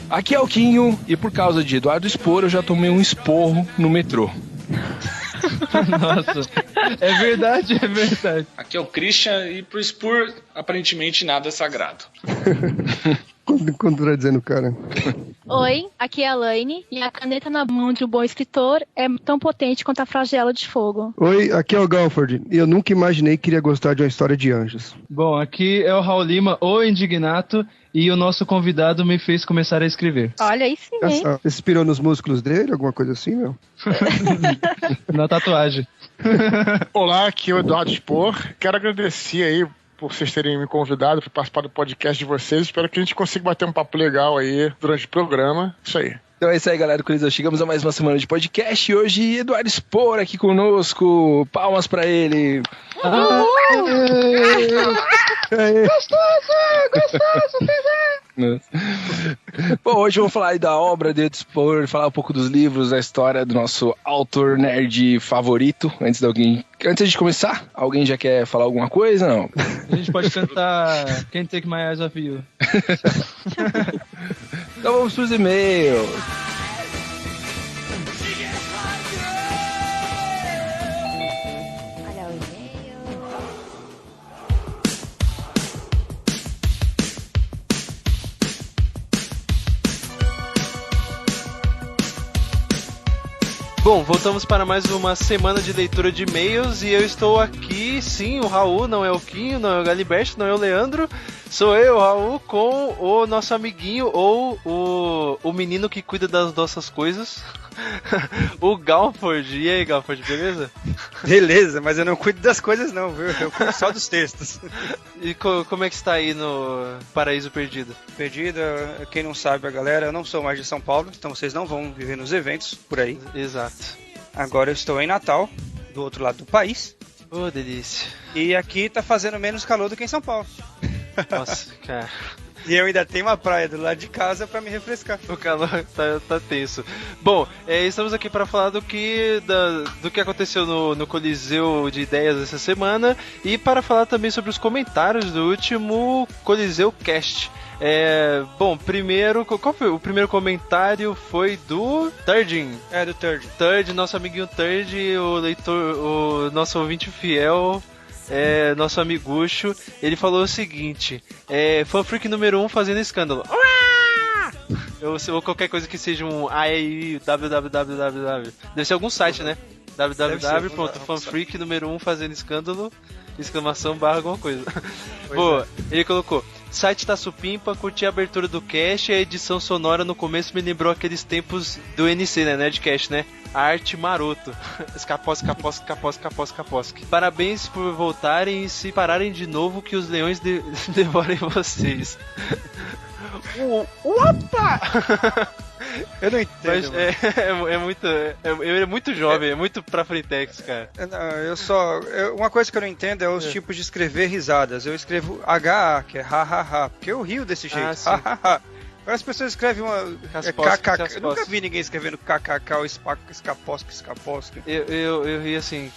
Aqui é o Quinho e por causa de Eduardo Spor eu já tomei um esporro no metrô. Nossa, é verdade. Aqui é o Christian e pro Spur, aparentemente nada é sagrado. Contradizendo o cara. Oi, aqui é a Laine e a caneta na mão de um bom escritor é tão potente quanto a flagela de fogo. Oi, aqui é o Galford e eu nunca imaginei que iria gostar de uma história de anjos. Bom, aqui é o Raul Lima, o Indignato, e o nosso convidado me fez começar a escrever. Olha aí sim, hein? Você inspirou nos músculos dele, alguma coisa assim, meu? Na tatuagem. Olá, aqui é o Eduardo Spor. Quero agradecer aí por vocês terem me convidado para participar do podcast de vocês. Espero que a gente consiga bater um papo legal aí durante o programa. Isso aí. Então é isso aí, galera. Com isso, chegamos a mais uma semana de podcast. E hoje, Eduardo Spor aqui conosco. Palmas pra ele. Bom, hoje vamos falar aí da obra de Eduardo Spor, falar um pouco dos livros, da história do nosso autor nerd favorito. Antes de a gente começar, alguém já quer falar alguma coisa? Não. A gente pode cantar Can't Take My Eyes Off You. Então vamos pros e-mails. Olha o e-mail. Bom, voltamos para mais uma semana de leitura de e-mails e eu estou aqui, sim, o Raul, não é o Quinho, não é o Galiberto, não é o Leandro, sou eu, Raul, com o nosso amiguinho ou o menino que cuida das nossas coisas, o Galford. E aí, Galford, beleza? Beleza, mas eu não cuido das coisas não, viu? Eu cuido só dos textos. E como é que está aí no Paraíso Perdido? Perdido, quem não sabe, a galera, eu não sou mais de São Paulo, então vocês não vão viver nos eventos por aí. Exato. Agora eu estou em Natal, do outro lado do país. Oh, delícia. E aqui tá fazendo menos calor do que em São Paulo. Nossa, cara. E eu ainda tenho uma praia do lado de casa pra me refrescar. O calor tá tenso. Bom, estamos aqui para falar do que aconteceu no Coliseu de Ideias essa semana e para falar também sobre os comentários do último Coliseu Cast. Bom, primeiro, qual foi? O primeiro comentário foi do Turdin. Do Turd. Turd, nosso amiguinho Turd, o leitor, o nosso ouvinte fiel. Nosso amigucho, ele falou o seguinte: fanfic número 1 fazendo escândalo. Ou qualquer coisa que seja um www. Deve ser algum site, né? www.fanfic número 1 fazendo escândalo, exclamação barra alguma coisa. Boa, ele colocou: site tá supimpa, curti a abertura do cast e a edição sonora no começo me lembrou aqueles tempos do NC, né? Nerdcast, né? Arte maroto. Escaposque. Parabéns por voltarem e se pararem de novo que os leões devorem vocês. Opa! Eu não entendo. Mas ele é muito jovem, é muito pra frentex, cara. Não, uma coisa que eu não entendo é os tipos de escrever risadas. Eu escrevo HA, que é ha, porque eu rio desse jeito. Ha. Agora as pessoas escrevem uma KKK. Eu nunca vi ninguém escrevendo KKK ou escaposque. Eu ri assim,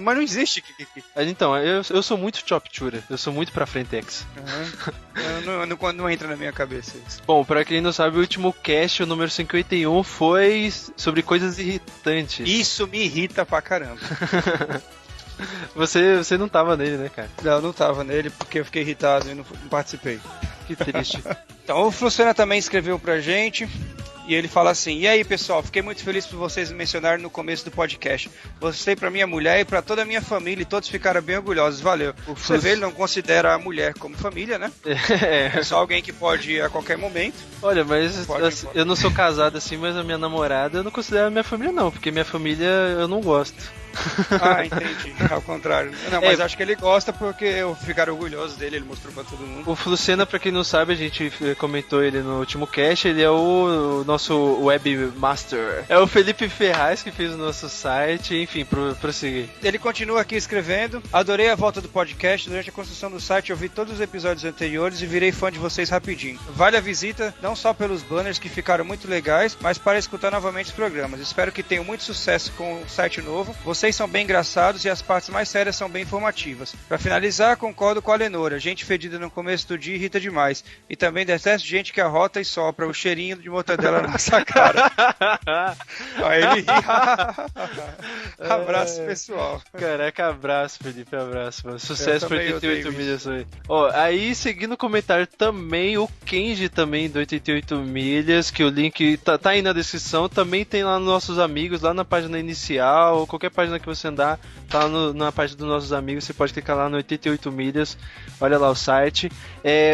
mas não existe kikiki. Então, eu sou muito choptura, eu sou muito pra frentex. Não entra na minha cabeça isso. Bom, pra quem não sabe, o último cast, o número 51, foi sobre coisas irritantes. Isso me irrita pra caramba. Você não tava nele, né, cara? Não tava nele porque eu fiquei irritado e não participei. Que triste. Então, o Fluciana também escreveu pra gente e ele fala assim: e aí, pessoal, fiquei muito feliz por vocês me mencionarem no começo do podcast. Gostei pra minha mulher e pra toda a minha família e todos ficaram bem orgulhosos, valeu. Você vê, ele não considera a mulher como família, né? É só alguém que pode ir a qualquer momento. Olha, mas eu não sou casado assim, mas a minha namorada eu não considero a minha família não, porque minha família eu não gosto. Entendi. Ao contrário. Não, mas acho que ele gosta porque ficaram orgulhosos dele, ele mostrou pra todo mundo. O Flucena, pra quem não sabe, a gente comentou ele no último cast, ele é o nosso webmaster. É o Felipe Ferraz que fez o nosso site, enfim, prosseguir. Ele continua aqui escrevendo: adorei a volta do podcast, durante a construção do site eu vi todos os episódios anteriores e virei fã de vocês rapidinho. Vale a visita, não só pelos banners que ficaram muito legais, mas para escutar novamente os programas. Espero que tenham muito sucesso com o site novo. Vocês Vocês são bem engraçados e as partes mais sérias são bem informativas. Pra finalizar, concordo com a Lenora. Gente fedida no começo do dia irrita demais. E também detesto gente que arrota e sopra o cheirinho de mortadela na nossa cara. Aí ele ri. Abraço, pessoal. Caraca, abraço, Felipe, abraço, mano. Sucesso por 88 milhas aí. Ó, aí, seguindo o comentário também, o Kenji também, do 88 milhas, que o link tá aí na descrição, também tem lá nos nossos amigos, lá na página inicial, qualquer página que você andar, tá na página dos nossos amigos, você pode clicar lá no 88 milhas, olha lá o site.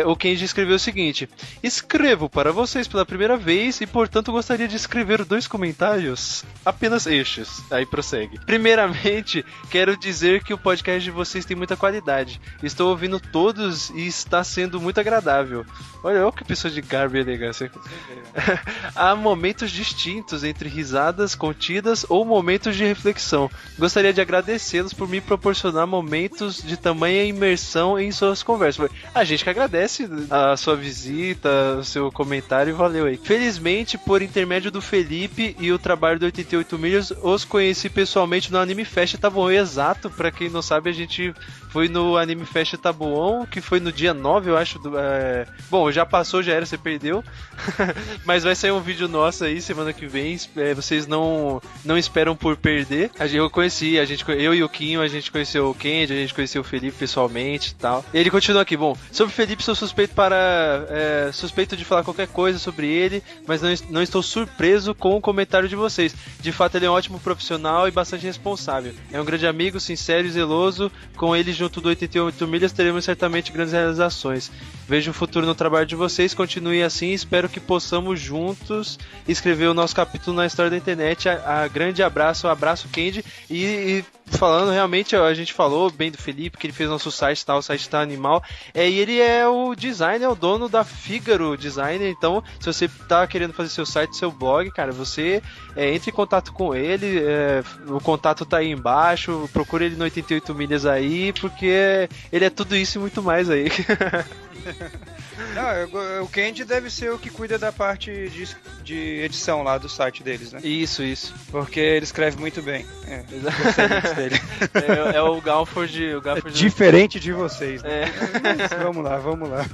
O Kenji escreveu o seguinte: escrevo para vocês pela primeira vez e, portanto, gostaria de escrever 2 comentários, apenas eixos. Aí prossegue. Primeiramente, quero dizer que o podcast de vocês tem muita qualidade. Estou ouvindo todos e está sendo muito agradável. Olha que pessoa de garbo e elegância. Há momentos distintos entre risadas contidas ou momentos de reflexão. Gostaria de agradecê-los por me proporcionar momentos de tamanha imersão em suas conversas. A gente que agradece a sua visita, o seu comentário, valeu aí. Felizmente, por intermédio do Felipe e o trabalho do 88 milhas, os conheci pessoalmente no Anime Fest Tabuão. Exato, pra quem não sabe, a gente foi no Anime Fest Tabuão, que foi no dia 9, eu acho. Bom, já passou, já era, você perdeu. Mas vai sair um vídeo nosso aí semana que vem. Vocês não esperam por perder. Eu conheci, eu e o Quinho, a gente conheceu o Kenji, a gente conheceu o Felipe pessoalmente e tal. Ele continua aqui, bom, sobre o Felipe sou suspeito de falar qualquer coisa sobre ele, mas não estou surpreso com o comentário de vocês. De fato, ele é um ótimo profissional e bastante responsável. É um grande amigo, sincero e zeloso. Com ele junto do 88 milhas teremos certamente grandes realizações. Vejo o futuro no trabalho de vocês, continue assim, espero que possamos juntos escrever o nosso capítulo na história da internet. Grande abraço Kenji. E falando realmente, a gente falou bem do Felipe, que ele fez nosso site, tá? O site tá animal. E ele é o designer, é o dono da Figaro Designer. Então, se você tá querendo fazer seu site, seu blog, cara, você entre em contato com ele. O contato tá aí embaixo. Procura ele no 88 milhas aí, porque ele é tudo isso e muito mais aí. Não, o Kenji deve ser o que cuida da parte de edição lá do site deles, né? Isso. Porque ele escreve muito bem. Dele. É o Galford. Diferente de vocês, né? Mas vamos lá.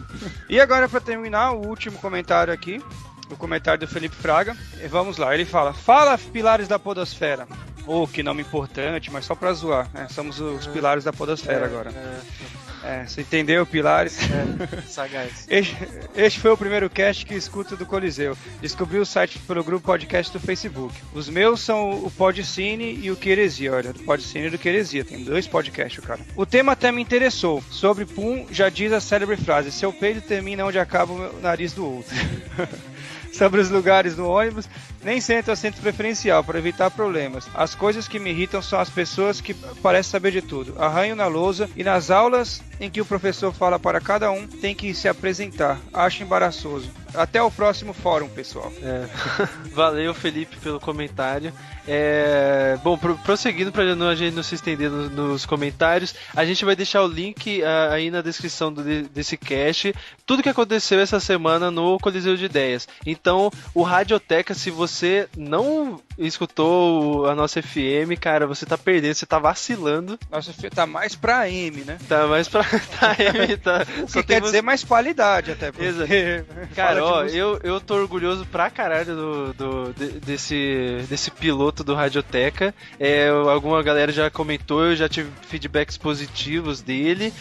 E agora, pra terminar, o último comentário aqui. O comentário do Felipe Fraga. Vamos lá, ele fala: fala, pilares da podosfera. Que nome importante, mas só pra zoar, né? Somos os pilares da podosfera agora. Você entendeu, pilares? Sagaz. Este foi o primeiro cast que escuto do Coliseu. Descobri o site pelo grupo podcast do Facebook. Os meus são o Podcine e o Queresia. Olha, do Podcine e do Queresia. Tem 2 podcasts, cara. O tema até me interessou. Sobre Pum, já diz a célebre frase: seu peido termina onde acaba o nariz do outro. Sobre os lugares no ônibus, nem sento assento preferencial para evitar problemas. As coisas que me irritam são as pessoas que parecem saber de tudo. Arranho na lousa e nas aulas em que o professor fala para cada um, tem que se apresentar. Acho embaraçoso. Até o próximo fórum, pessoal. Valeu, Felipe, pelo comentário. Bom, prosseguindo para a gente não se estender nos comentários, a gente vai deixar o link aí na descrição desse cast. Tudo que aconteceu essa semana no Coliseu de Ideias. Então, o Radioteca, se você não escutou a nossa FM, cara, você tá perdendo, você tá vacilando. Nossa FM tá mais pra AM, né? Tá mais pra AM, tá. O que quer dizer mais qualidade até. Porque... Cara, eu tô orgulhoso pra caralho desse piloto do Radioteca. Alguma galera já comentou, eu já tive feedbacks positivos dele.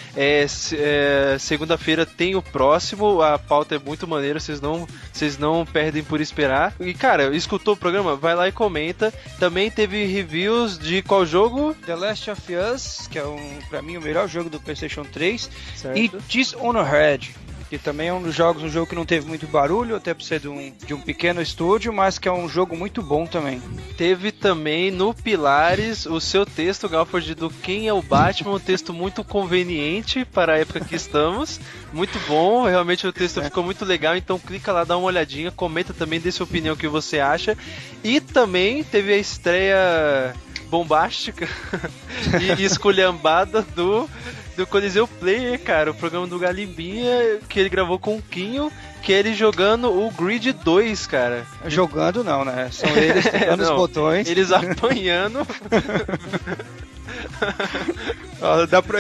Segunda-feira tem o próximo, a pauta é muito maneira, vocês não perdem por esperar. E, cara, escutou o programa? Vai lá e comenta. Também teve reviews de qual jogo? The Last of Us, que é pra mim o melhor jogo do PlayStation 3. Certo. E Dishonored, que também é um jogo que não teve muito barulho, até por ser de um pequeno estúdio, mas que é um jogo muito bom também. Teve também no Pilares o seu texto, Galford, do Quem é o Batman, um texto muito conveniente para a época que estamos, muito bom, realmente o texto ficou muito legal, então clica lá, dá uma olhadinha, comenta também, dê sua opinião, o que você acha. E também teve a estreia bombástica e esculhambada do do Coliseu Player, cara, o programa do Galimbinha, que ele gravou com o Quinho, que é ele jogando o Grid 2, cara. Jogando não, né? São eles tocando os botões. Eles apanhando.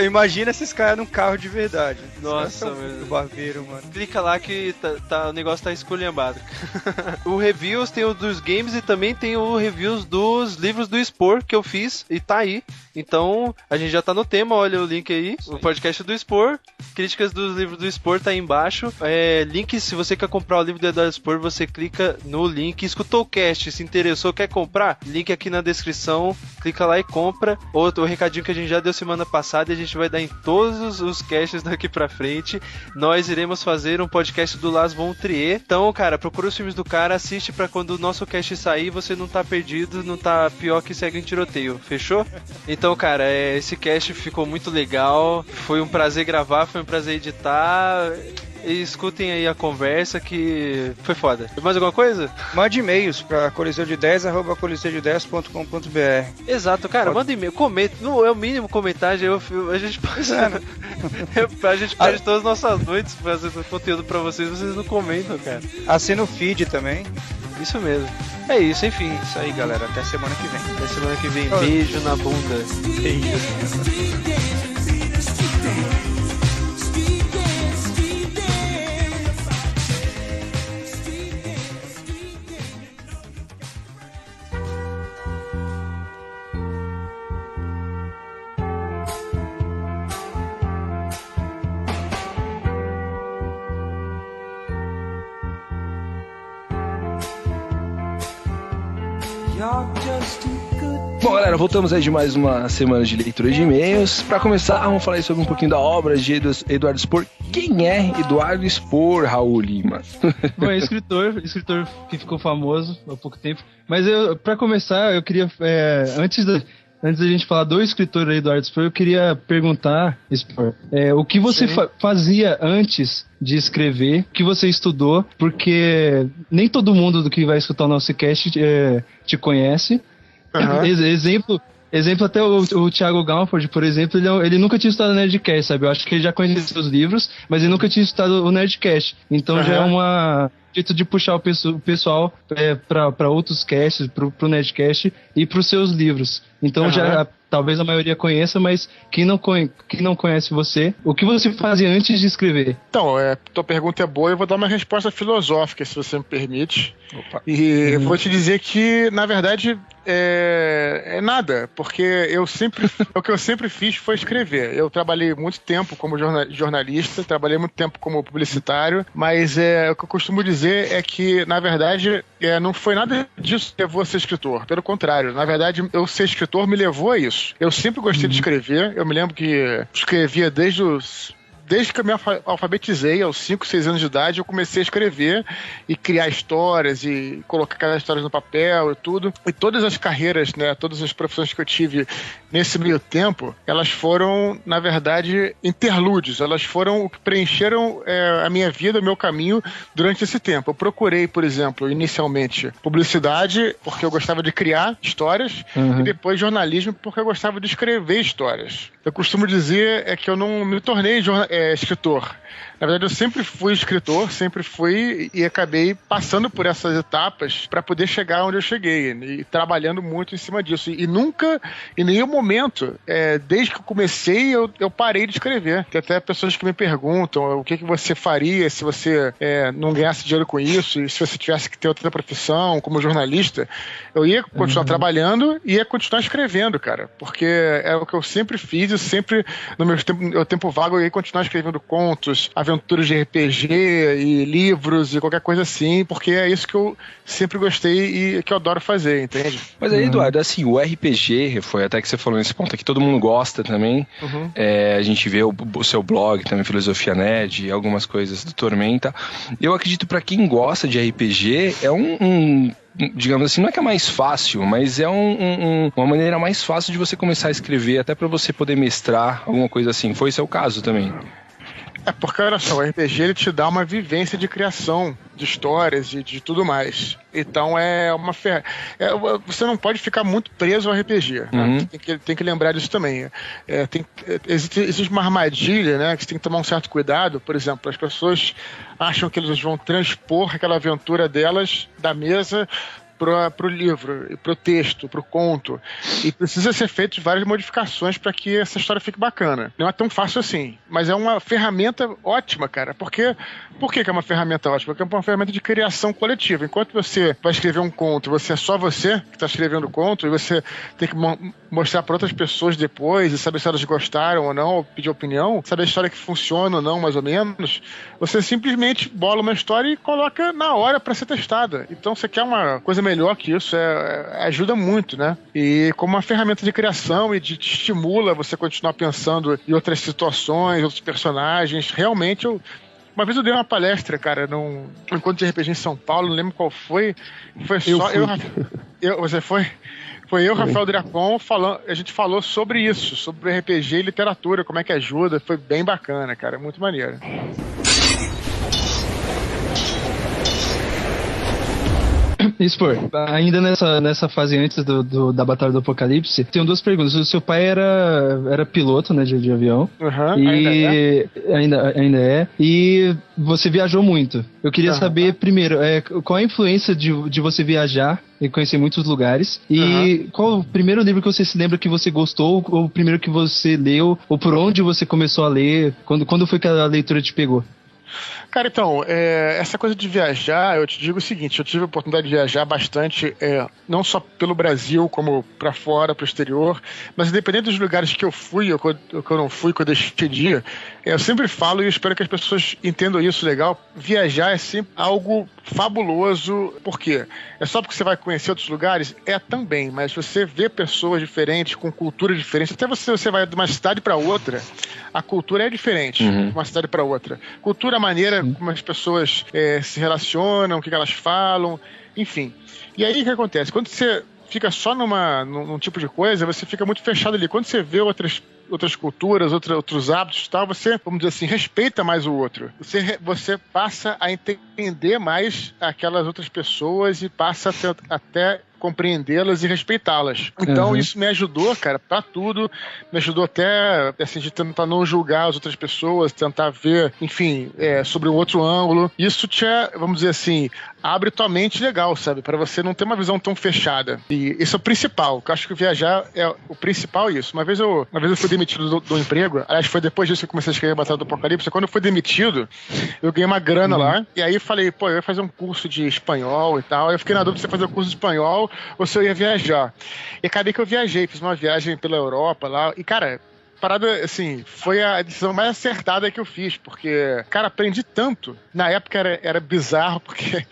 Imagina esses caras num carro de verdade. Nossa, meu barbeiro, mano. Clica lá que o negócio tá esculhambado. O reviews tem o dos games e também tem o reviews dos livros do Expor que eu fiz e tá aí. Então, a gente já tá no tema, olha o link aí. O podcast do Expor, críticas dos livros do Expor tá aí embaixo. Link, se você quer comprar o livro do Eduardo Expor, você clica no link. Escutou o cast, se interessou, quer comprar? Link aqui na descrição, clica lá e compra. Outro recadinho que a gente já deu semana passada e a gente vai dar em todos os casts daqui pra frente. Nós iremos fazer um podcast do Lars von Trier. Então, cara, procura os filmes do cara, assiste pra quando o nosso cast sair, você não tá perdido, não tá pior que segue em tiroteio. Fechou? Então, cara, esse cast ficou muito legal. Foi um prazer gravar, foi um prazer editar. E escutem aí a conversa que foi foda. Mais alguma coisa? Mande e-mails pra coliseudeideas@coliseudeideas.com.br. Exato, cara, manda e-mail, comenta. Não é o mínimo comentário, a gente pode. A gente perde todas as nossas noites fazendo conteúdo pra vocês não comentam, cara. Assina o feed também. Isso mesmo. É isso, enfim. Isso aí, galera. Até semana que vem. Até semana que vem. Beijo na bunda. Beijo. Bom, galera, voltamos aí de mais uma semana de leitura de e-mails. Pra começar, vamos falar aí sobre um pouquinho da obra de Eduardo Expor. Quem é Eduardo Expor, Raul Lima? Bom, é escritor que ficou famoso há pouco tempo. Mas pra começar, eu queria, antes da gente falar do escritor Eduardo Expor, eu queria perguntar, Expor, o que você fazia antes de escrever, o que você estudou, porque nem todo mundo do que vai escutar o nosso cast te conhece. Uhum. Exemplo até o Thiago Galford, por exemplo, ele nunca tinha estudado Nerdcast, sabe? Eu acho que ele já conhecia os livros, mas ele nunca tinha estudado o Nerdcast. Então já é um jeito de puxar o pessoal para outros casts, pro Nerdcast e pros seus livros. Então já talvez a maioria conheça, mas quem não conhece você, o que você fazia antes de escrever? Então, tua pergunta é boa, eu vou dar uma resposta filosófica, se você me permite. Opa. E vou te dizer que, na verdade, é nada, porque o que eu sempre fiz foi escrever. Eu trabalhei muito tempo como jornalista, trabalhei muito tempo como publicitário, mas o que eu costumo dizer é que, na verdade, não foi nada disso que levou a ser escritor. Pelo contrário, na verdade, eu ser escritor me levou a isso. Eu sempre gostei de escrever. Eu me lembro que escrevia desde que eu me alfabetizei, aos 5, 6 anos de idade, eu comecei a escrever e criar histórias e colocar aquelas histórias no papel e tudo. E todas as carreiras, né, todas as profissões que eu tive nesse meio tempo, elas foram, na verdade, interlúdios. Elas foram o que preencheram a minha vida, o meu caminho durante esse tempo. Eu procurei, por exemplo, inicialmente publicidade, porque eu gostava de criar histórias, e depois jornalismo, porque eu gostava de escrever histórias. Eu costumo dizer que eu não me tornei escritor. Na verdade, eu sempre fui escritor, sempre fui e acabei passando por essas etapas para poder chegar onde eu cheguei e trabalhando muito em cima disso. E nunca, em nenhum momento, desde que eu comecei, eu parei de escrever. Tem até pessoas que me perguntam o que você faria se você não ganhasse dinheiro com isso e se você tivesse que ter outra profissão como jornalista. Eu ia continuar trabalhando e ia continuar escrevendo, cara, porque é o que eu sempre fiz. Eu sempre, no meu tempo vago, eu ia continuar escrevendo contos, aventuras de RPG e livros e qualquer coisa assim, porque é isso que eu sempre gostei e que eu adoro fazer, entende? Mas aí, Eduardo, assim, o RPG, foi até que você falou nesse ponto aqui, todo mundo gosta também. A gente vê o seu blog também, Filosofia Nerd, algumas coisas do Tormenta. Eu acredito, pra quem gosta de RPG, é digamos assim, não é que é mais fácil, mas é uma maneira mais fácil de você começar a escrever, até pra você poder mestrar, alguma coisa assim. Foi seu caso também? Porque, olha só, o RPG ele te dá uma vivência de criação de histórias, de tudo mais. Então é uma você não pode ficar muito preso ao RPG. Né? Tem que lembrar disso também. Existe uma armadilha, né, que você tem que tomar um certo cuidado. Por exemplo, as pessoas acham que eles vão transpor aquela aventura delas da mesa pro livro, pro texto, pro conto. E precisa ser feito várias modificações para que essa história fique bacana. Não é tão fácil assim, mas é uma ferramenta ótima, cara. Por que é uma ferramenta ótima? Porque é uma ferramenta de criação coletiva. Enquanto você vai escrever um conto, você é só você que está escrevendo o conto, e você tem que mostrar para outras pessoas depois e saber se elas gostaram ou não, ou pedir opinião, saber a história que funciona ou não, mais ou menos. Você simplesmente bola uma história e coloca na hora para ser testada. Então você quer uma coisa melhor que isso, ajuda muito, né? E como uma ferramenta de criação e te estimula você continuar pensando em outras situações, outros personagens. Realmente, uma vez eu dei uma palestra, cara, num encontro de RPG em São Paulo, não lembro qual foi. Você foi? Foi eu, Rafael Dracon, a gente falou sobre isso, sobre RPG e literatura, como é que ajuda. Foi bem bacana, cara, muito maneiro. Spor, ainda nessa fase antes da Batalha do Apocalipse, tenho duas perguntas. O seu pai era piloto, né, de avião. E ainda é. E você viajou muito. Eu queria saber, primeiro, qual a influência de você viajar e conhecer muitos lugares. E qual o primeiro livro que você se lembra que você gostou, ou o primeiro que você leu, ou por onde você começou a ler? Quando foi que a leitura te pegou? Cara, então, essa coisa de viajar, eu te digo o seguinte, eu tive a oportunidade de viajar bastante, não só pelo Brasil, como pra fora, pro exterior, mas independente dos lugares que eu fui ou que eu não fui, que eu deixei de ir, eu sempre falo, e eu espero que as pessoas entendam isso legal, viajar é sempre algo fabuloso. Por quê? É só porque você vai conhecer outros lugares? É também, mas você vê pessoas diferentes, com cultura diferente, até você vai de uma cidade pra outra, a cultura é diferente, de uma cidade pra outra. Cultura, a maneira como as pessoas se relacionam, o que elas falam, enfim. E aí o que acontece? Quando você fica só num tipo de coisa, você fica muito fechado ali. Quando você vê outras culturas, outros hábitos e tal, você, vamos dizer assim, respeita mais o outro. Você passa a entender mais aquelas outras pessoas e passa até compreendê-las e respeitá-las. Então isso me ajudou, cara, pra tudo. Me ajudou até, assim, de tentar não julgar as outras pessoas, tentar ver, enfim, sobre um outro ângulo. Isso vamos dizer assim, abre tua mente legal, sabe? Pra você não ter uma visão tão fechada. E isso é o principal. Eu acho que viajar é o principal isso. Uma vez eu fui demitido do emprego. Aliás, foi depois disso que eu comecei a escrever a Batalha do Apocalipse. Quando eu fui demitido, eu ganhei uma grana lá. E aí falei, eu ia fazer um curso de espanhol e tal. Aí eu fiquei na dúvida se eu ia fazer o curso de espanhol ou se eu ia viajar. E acabei que eu viajei. Fiz uma viagem pela Europa lá. E, cara, parada, assim, foi a decisão mais acertada que eu fiz, porque, cara, aprendi tanto. Na época era bizarro, porque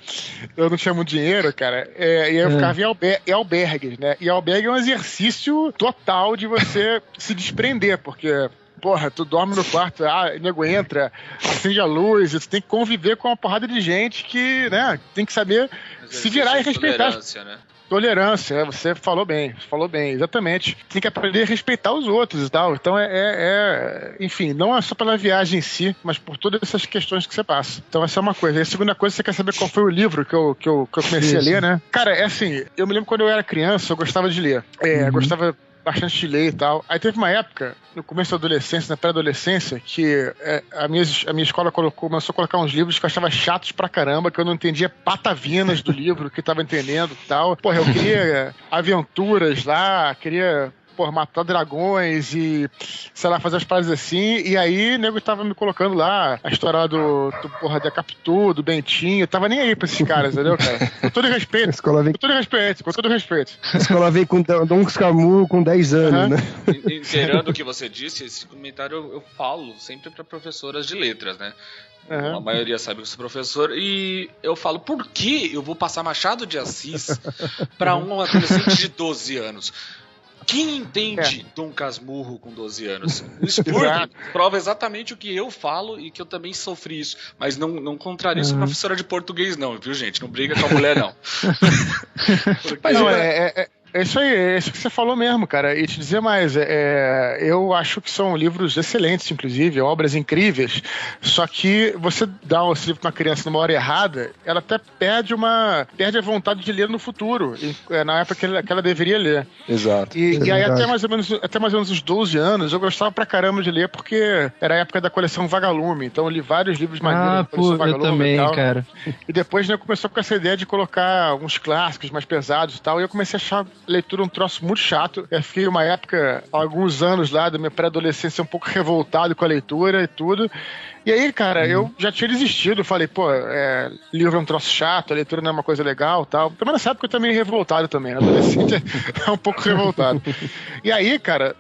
eu não tinha muito dinheiro, cara, e aí eu ficava em albergues, né? E albergue é um exercício total de você se desprender, porque... Porra, tu dorme no quarto, o nego entra, acende a luz, tu tem que conviver com uma porrada de gente que, né, tem que saber se virar e respeitar. Tolerância, né? Tolerância, você falou bem, exatamente. Tem que aprender a respeitar os outros e tal. Então enfim, não é só pela viagem em si, mas por todas essas questões que você passa. Então essa é uma coisa. E a segunda coisa, você quer saber qual foi o livro que eu comecei a ler, né? Cara, assim, eu me lembro quando eu era criança, eu gostava de ler. Gostava bastante de ler e tal. Aí teve uma época, no começo da adolescência, na pré-adolescência, que a minha escola começou a colocar uns livros que eu achava chatos pra caramba, que eu não entendia patavinas do livro, que eu tava entendendo e tal. Porra, eu queria aventuras lá, queria... matar dragões e, sei lá, fazer as paradas assim, e aí o nego tava me colocando lá a história lá do da Capitu, do Bentinho, eu tava nem aí pra esses caras, entendeu, cara? Com todo respeito. Com todo respeito. A escola veio com Dom Casmurro com 10 anos, né? Inteirando o que você disse, esse comentário eu falo sempre pra professoras de letras, né? A maioria sabe que eu sou professor, e eu falo, por que eu vou passar Machado de Assis pra um adolescente de 12 anos? Quem entende Dom Casmurro com 12 anos? O Spurgeon prova exatamente o que eu falo e que eu também sofri isso. Mas não contraria isso professora de português, não, viu, gente? Não briga com a mulher, não. Mas É isso aí, é isso que você falou mesmo, cara. E te dizer mais, eu acho que são livros excelentes, inclusive, obras incríveis, só que você dá esse livro pra uma criança numa hora errada, ela até perde a vontade de ler no futuro, na época que ela deveria ler. Exato. E aí até mais ou menos uns 12 anos, eu gostava pra caramba de ler, porque era a época da coleção Vagalume, então eu li vários livros maneiros da coleção Vagalume. Eu também, e tal. cara. E depois, né, começou com essa ideia de colocar alguns clássicos mais pesados e tal, e eu comecei a achar a leitura um troço muito chato. Eu fiquei uma época, alguns anos lá da minha pré-adolescência, um pouco revoltado com a leitura e tudo. E aí, cara, eu já tinha desistido. Falei, pô, livro é um troço chato, a leitura não é uma coisa legal e tal. Também nessa época eu também revoltado também. Adolescente é um pouco revoltado. E aí, cara,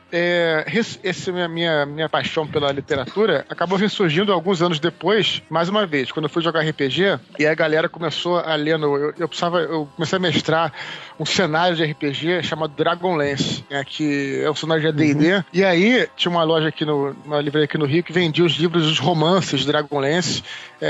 essa minha paixão pela literatura acabou ressurgindo alguns anos depois, mais uma vez, quando eu fui jogar RPG, e a galera começou a ler eu comecei a mestrar um cenário de RPG chamado Dragonlance, que é um cenário de AD&D. E aí, tinha uma loja uma livraria aqui no Rio que vendia os livros, os romances de Dragonlance,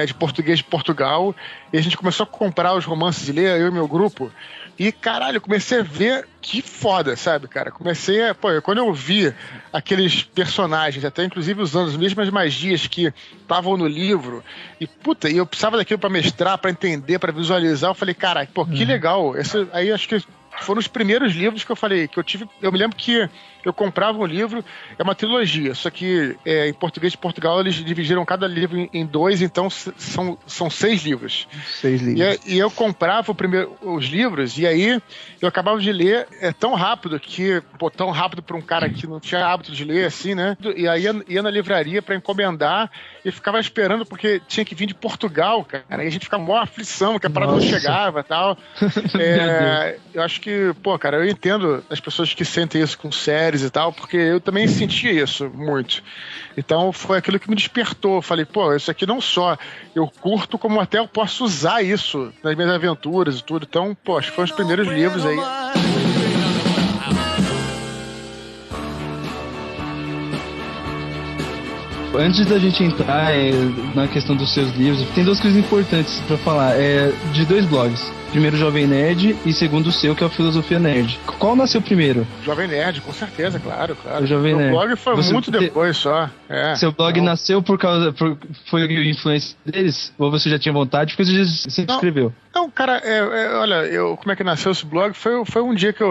de português de Portugal, e a gente começou a comprar os romances e ler, eu e meu grupo, e caralho, comecei a ver que foda, sabe, cara? Quando eu vi aqueles personagens, até inclusive usando as mesmas magias que estavam no livro, e eu precisava daquilo pra mestrar, pra entender, pra visualizar, eu falei, cara, que legal. Aí acho que foram os primeiros livros que eu falei, que eu tive. Eu me lembro que eu comprava um livro, é uma trilogia, só que em português de Portugal eles dividiram cada livro em 2, então são 6 livros. 6 livros. E eu comprava os livros, e aí eu acabava de ler tão rápido tão rápido para um cara que não tinha hábito de ler, assim, né? E aí ia na livraria para encomendar e ficava esperando, porque tinha que vir de Portugal, cara. E a gente ficava mó aflição, que a parada não chegava e tal. Eu acho que, cara, eu entendo as pessoas que sentem isso com séries e tal, porque eu também sentia isso muito. Então foi aquilo que me despertou. Falei, isso aqui não só eu curto, como até eu posso usar isso nas minhas aventuras e tudo. Então, acho que foram os primeiros livros aí. Antes da gente entrar na questão dos seus livros, tem 2 coisas importantes pra falar. De 2 blogs. Primeiro, Jovem Nerd, e segundo o seu, que é o Filosofia Nerd. Qual nasceu primeiro? Jovem Nerd, com certeza, claro. O Jovem Nerd. O blog foi muito depois só. Seu blog nasceu foi influência deles? Ou você já tinha vontade? Porque você sempre escreveu? Não, cara, olha, como é que nasceu esse blog? Foi um dia que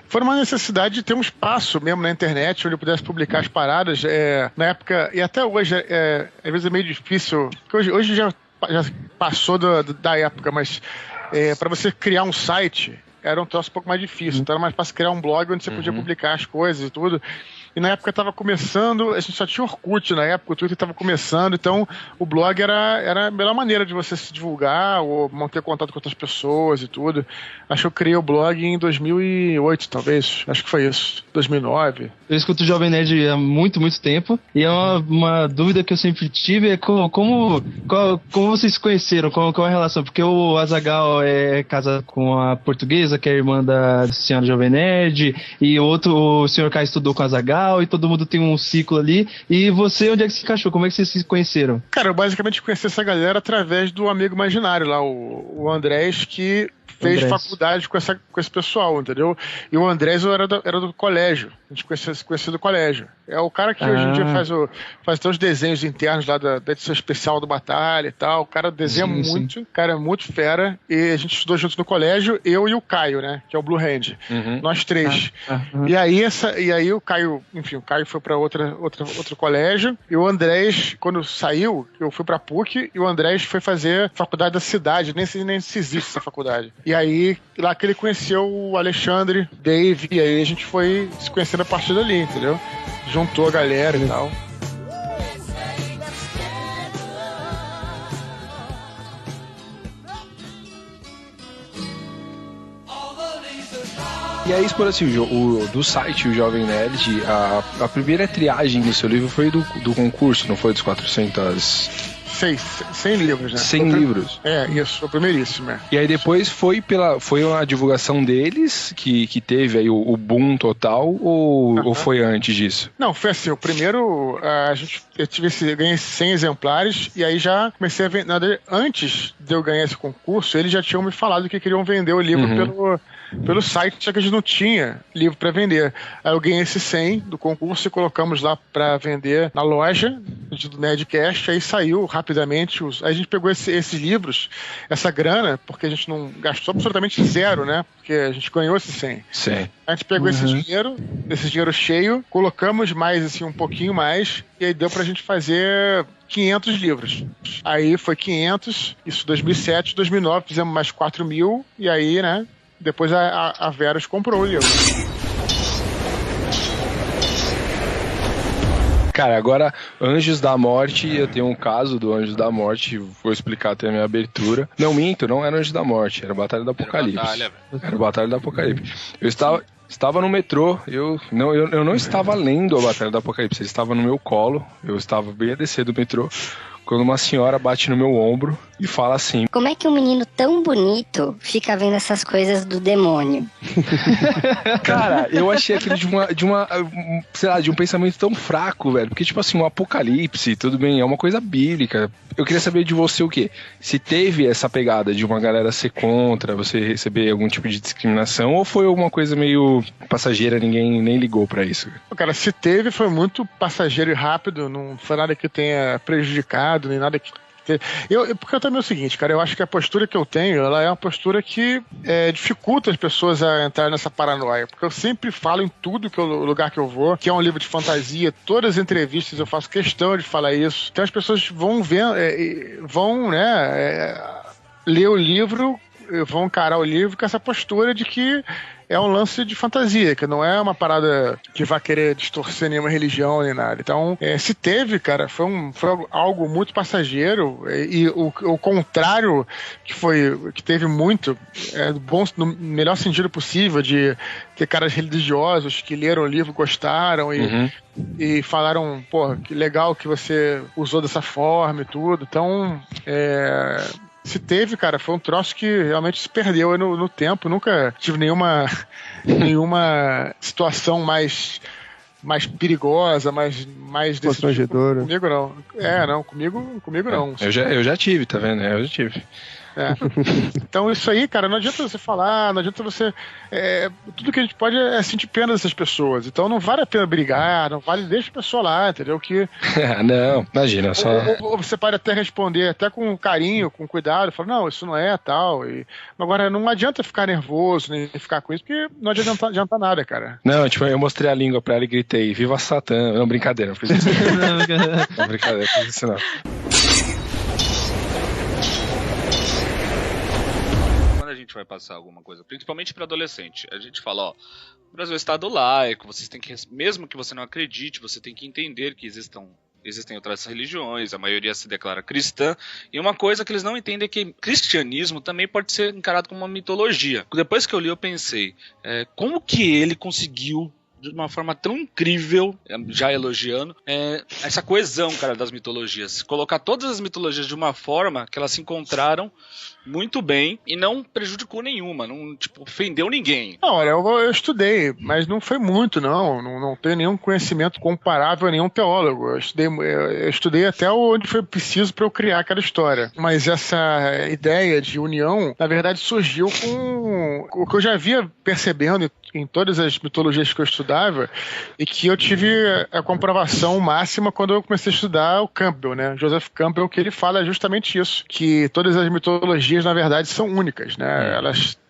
foi uma necessidade de ter um espaço mesmo na internet, onde eu pudesse publicar as paradas. Na época, e até hoje, às vezes é meio difícil, porque hoje já passou da época, mas para você criar um site era um troço um pouco mais difícil, então era mais fácil criar um blog onde você podia publicar as coisas e tudo. E na época estava começando, a gente só tinha Orkut na época, o Twitter estava começando, então o blog era a melhor maneira de você se divulgar ou manter contato com outras pessoas e tudo. Acho que eu criei o blog em 2008, talvez, acho que foi isso, 2009. Eu escuto o Jovem Nerd há muito, muito tempo, e é uma dúvida que eu sempre tive, como vocês se conheceram, qual é a relação? Porque o Azaghal é casado com a portuguesa, que é a irmã da senhora Jovem Nerd, e o senhor Kai estudou com o Azaghal, e todo mundo tem um ciclo ali. E você, onde é que se encaixou? Como é que vocês se conheceram? Cara, eu basicamente conheci essa galera através do amigo imaginário lá, o Andrés, que fez faculdade com esse pessoal, entendeu? E o Andrés era do colégio. A gente conhecia do colégio. É o cara que hoje em dia faz até os desenhos internos lá da edição especial do Batalha e tal. O cara desenha muito, o cara é muito fera. E a gente estudou junto no colégio, eu e o Caio, né? Que é o Blue Hand. Nós 3. E aí o Caio, enfim, o Caio foi pra outro colégio. E o Andrés, quando saiu, eu fui pra PUC, e o Andrés foi fazer faculdade da cidade. Nem se existe essa faculdade. E aí, lá que ele conheceu o Alexandre, Dave, e aí a gente foi se conhecendo a partir dali, entendeu? Juntou a galera e tal. E aí, por assim, do site O Jovem Nerd, a primeira triagem do seu livro foi do concurso, não foi dos 400... 100 livros, né? 100 livros. Isso, o primeiríssimo. E aí depois foi a divulgação deles que teve aí o boom total, ou foi antes disso? Não, foi assim, o primeiro, eu ganhei 100 exemplares, e aí já comecei a vender. Antes de eu ganhar esse concurso, eles já tinham me falado que queriam vender o livro pelo site, só que a gente não tinha livro para vender. Aí eu ganhei esse 100 do concurso e colocamos lá para vender na loja do Nerdcast, aí saiu rapidamente. Aí a gente pegou esses livros, essa grana, porque a gente não gastou absolutamente zero, né? Porque a gente ganhou esse 100. Sim. A gente pegou esse dinheiro cheio, colocamos mais, assim, um pouquinho mais, e aí deu pra gente fazer 500 livros. Aí foi 500, isso 2007, 2009 fizemos mais 4.000, e aí, né, depois a Verus comprou o livro. Cara, agora, Anjos da Morte, eu tenho um caso do Anjos da Morte, vou explicar até a minha abertura. Não, minto, não era Anjos da Morte, era Batalha do Apocalipse. Era Batalha do Apocalipse. Eu estava no metrô, eu não estava lendo a Batalha do Apocalipse, ele estava no meu colo, eu estava bem a descer do metrô, quando uma senhora bate no meu ombro e fala assim: como é que um menino tão bonito fica vendo essas coisas do demônio? Cara, eu achei aquilo de um pensamento tão fraco, velho, porque tipo assim, um apocalipse, tudo bem, é uma coisa bíblica. Eu queria saber de você o quê? Se teve essa pegada de uma galera ser contra, você receber algum tipo de discriminação, ou foi alguma coisa meio passageira, ninguém nem ligou pra isso? Cara, se teve, foi muito passageiro e rápido, não foi nada que tenha prejudicado, nem nada que... Porque eu também é o seguinte, cara, eu acho que a postura que eu tenho, ela é uma postura que dificulta as pessoas a entrar nessa paranoia, porque eu sempre falo em tudo lugar que eu vou, que é um livro de fantasia, todas as entrevistas eu faço questão de falar isso, então as pessoas vão ver, vão, né, ler o livro, vão encarar o livro com essa postura de que é um lance de fantasia, que não é uma parada que vai querer distorcer nenhuma religião nem nada. Então, se teve, cara, foi algo muito passageiro, e o contrário que teve muito, bom, no melhor sentido possível, de ter caras religiosos que leram o livro, gostaram e falaram, pô, que legal que você usou dessa forma e tudo. Então, se teve, cara, foi um troço que realmente se perdeu no tempo. Nunca tive nenhuma situação mais perigosa, mais constrangedora. Comigo não. Não, comigo não. Eu já tive, tá vendo? Eu já tive. Então isso aí, cara, não adianta você falar, não adianta você... tudo que a gente pode é sentir pena dessas pessoas. Então não vale a pena brigar, não vale, deixa a pessoa lá, entendeu? Que... não, imagina, só... Ou você pode até responder, até com carinho, com cuidado, falar, não, isso não é tal. Agora, não adianta ficar nervoso, nem ficar com isso, porque não adianta nada, cara. Não, tipo, eu mostrei a língua pra ela e gritei, viva Satã. Não, brincadeira, não fiz isso. Não, brincadeira, não fiz isso não. A gente vai passar alguma coisa, principalmente para adolescente, a gente fala, ó, o Brasil é estado laico, vocês têm que, mesmo que você não acredite, você tem que entender que existem outras religiões, a maioria se declara cristã, e uma coisa que eles não entendem é que cristianismo também pode ser encarado como uma mitologia. Depois que eu li, eu pensei, como que ele conseguiu, de uma forma tão incrível, já elogiando, essa coesão, cara, das mitologias. Colocar todas as mitologias de uma forma que elas se encontraram muito bem e não prejudicou nenhuma, não, tipo, ofendeu ninguém. Não, olha, eu estudei, mas não foi muito, não tenho nenhum conhecimento comparável a nenhum teólogo. Eu estudei até onde foi preciso para eu criar aquela história. Mas essa ideia de união, na verdade, surgiu com o que eu já havia percebendo em todas as mitologias que eu estudava, e que eu tive a comprovação máxima quando eu comecei a estudar o Campbell, né? Joseph Campbell, que ele fala justamente isso, que todas as mitologias, na verdade, são únicas, né?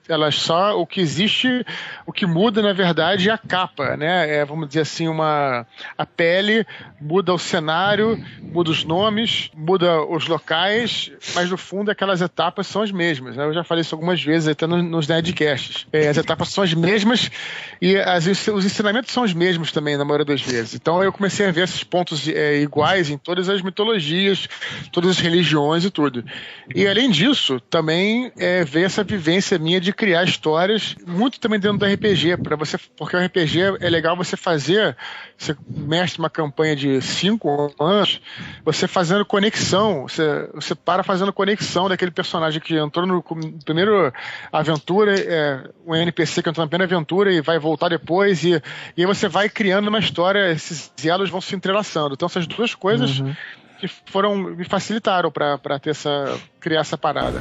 Elas só, o que existe, o que muda, na verdade, é a capa, né? Vamos dizer assim, a pele, muda o cenário, muda os nomes, muda os locais, mas no fundo aquelas etapas são as mesmas, né? Eu já falei isso algumas vezes até nos Nerdcasts. As etapas são as mesmas e os ensinamentos são os mesmos também, na maioria das vezes. Então eu comecei a ver esses pontos iguais em todas as mitologias, todas as religiões e tudo. E além disso, também veio essa vivência minha de criar histórias, muito também dentro do RPG, porque o RPG é legal você fazer, você mestre uma campanha de 5 anos, você fazendo conexão, você para fazendo conexão daquele personagem que entrou no primeiro aventura, um NPC que entrou na primeira aventura e vai voltar depois, e aí você vai criando uma história, esses elos vão se entrelaçando. Então essas duas coisas que me facilitaram para criar essa parada.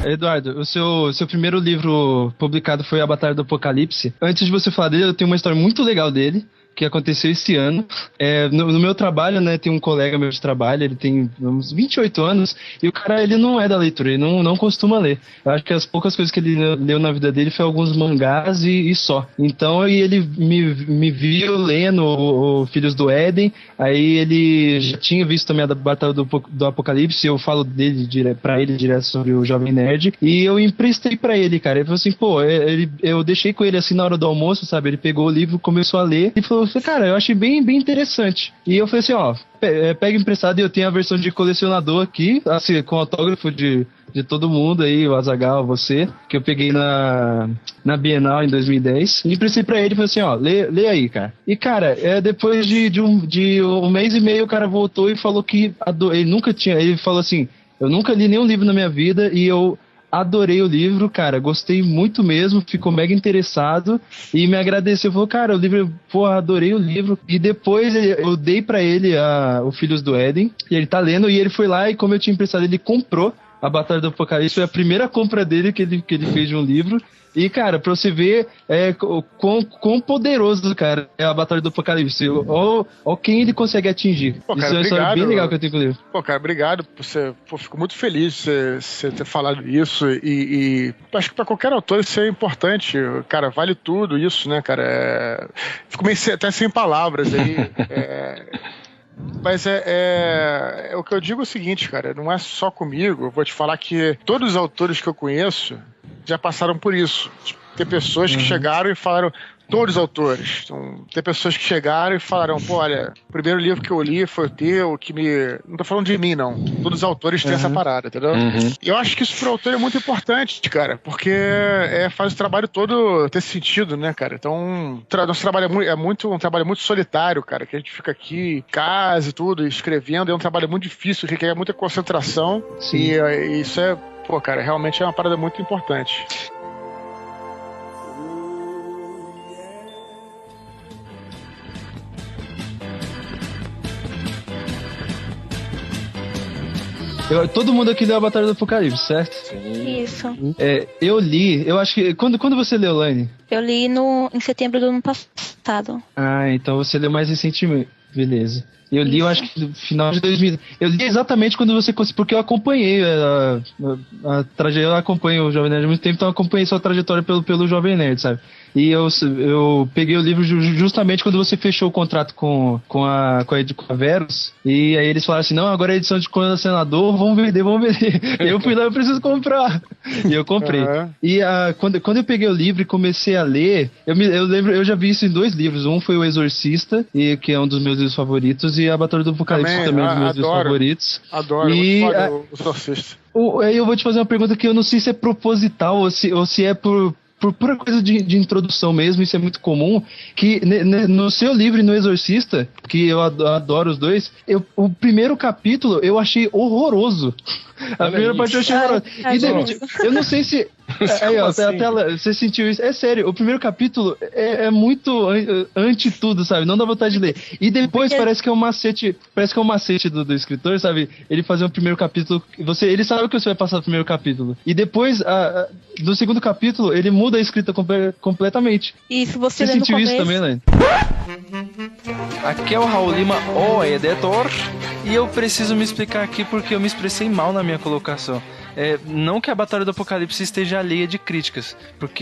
Eduardo, o seu primeiro livro publicado foi A Batalha do Apocalipse. Antes de você falar dele, eu tenho uma história muito legal dele, que aconteceu esse ano. No meu trabalho, né, tem um colega meu de trabalho, ele tem uns 28 anos, e o cara, ele não é da leitura, ele não costuma ler. Eu acho que as poucas coisas que ele leu na vida dele foi alguns mangás e só. Então, ele me viu lendo o Filhos do Éden, aí ele já tinha visto também a Batalha do Apocalipse, eu falo pra ele direto sobre o Jovem Nerd, e eu emprestei pra ele, cara. Ele falou assim, eu deixei com ele assim na hora do almoço, sabe? Ele pegou o livro, começou a ler, e falou, cara, eu achei bem interessante. E eu falei assim, pega emprestado, e eu tenho a versão de colecionador aqui, assim, com autógrafo de todo mundo aí, o Azaghal, você, que eu peguei na Bienal em 2010. E emprestei pra ele e falei assim, lê aí, cara. E, cara, depois de um mês e meio, o cara voltou e falou que ele falou assim, eu nunca li nenhum livro na minha vida e eu adorei o livro, cara, gostei muito mesmo, ficou mega interessado e me agradeceu, falou, cara, o livro, adorei o livro. E depois eu dei pra ele o Filhos do Éden, e ele tá lendo, e ele foi lá e como eu tinha emprestado, ele comprou a Batalha do Apocalipse, foi a primeira compra dele que ele fez de um livro. E, cara, pra você ver quão poderoso, cara, é a Batalha do Apocalipse. Ou quem ele consegue atingir. Pô, cara, isso é uma história bem legal que eu tenho com o livro. Pô, cara, obrigado por você. Fico muito feliz de você ter falado isso. E acho que pra qualquer autor isso é importante. Cara, vale tudo isso, né, cara? Fico meio até sem palavras aí. Mas o que eu digo é o seguinte, cara, não é só comigo. Eu vou te falar que todos os autores que eu conheço já passaram por isso. Tem pessoas que chegaram e falaram, todos os autores. Então, tem pessoas que chegaram e falaram, olha, o primeiro livro que eu li foi o teu, que me... Não tô falando de mim, não. Todos os autores têm essa parada, entendeu? E eu acho que isso pro autor é muito importante, cara, porque faz o trabalho todo ter sentido, né, cara? Então, nosso trabalho é um trabalho muito solitário, cara, que a gente fica aqui em casa e tudo, escrevendo, é um trabalho muito difícil, requer muita concentração. Sim. E isso cara, realmente é uma parada muito importante. Todo mundo aqui leu a Batalha do Apocalipse, certo? Sim. Isso. Eu li, eu acho que... Quando você leu, Laine? Eu li em setembro do ano passado. Ah, então você leu mais recentemente. Beleza. Eu li, eu acho que no final de 2000. Eu li exatamente quando você conseguiu, porque eu acompanhei a trajetória. Eu acompanho o Jovem Nerd há muito tempo, então eu acompanhei sua trajetória pelo Jovem Nerd, sabe? E eu peguei o livro justamente quando você fechou o contrato com a Verus. E aí eles falaram assim: não, agora é edição de colecionador, vamos vender. E eu fui lá, eu preciso comprar. E eu comprei. E quando eu peguei o livro e comecei a ler, eu lembro, eu já vi isso em 2 livros. Um foi O Exorcista, que é um dos meus livros favoritos, e A Batalha do Apocalipse também é um dos meus livros favoritos. Adoro, e o Exorcista. Aí eu vou te fazer uma pergunta que eu não sei se é proposital ou se é por pura coisa de introdução mesmo, isso é muito comum, que no seu livro e no Exorcista, que eu adoro os dois, o primeiro capítulo eu achei horroroso. A primeira parte eu achei horrorosa. E eu não sei se... Aí, ó, você sentiu isso? É sério, o primeiro capítulo é muito anti tudo, sabe? Não dá vontade de ler. E depois parece que é um macete do escritor, sabe? Ele fazer um primeiro capítulo, ele sabe que você vai passar o primeiro capítulo. E depois, no segundo capítulo, ele muda a escrita completamente. Isso, você sentiu isso também, Lane? Aqui é o Raul Lima, o editor, e eu preciso me explicar aqui porque eu me expressei mal na minha colocação. Não que a Batalha do Apocalipse esteja alheia de críticas,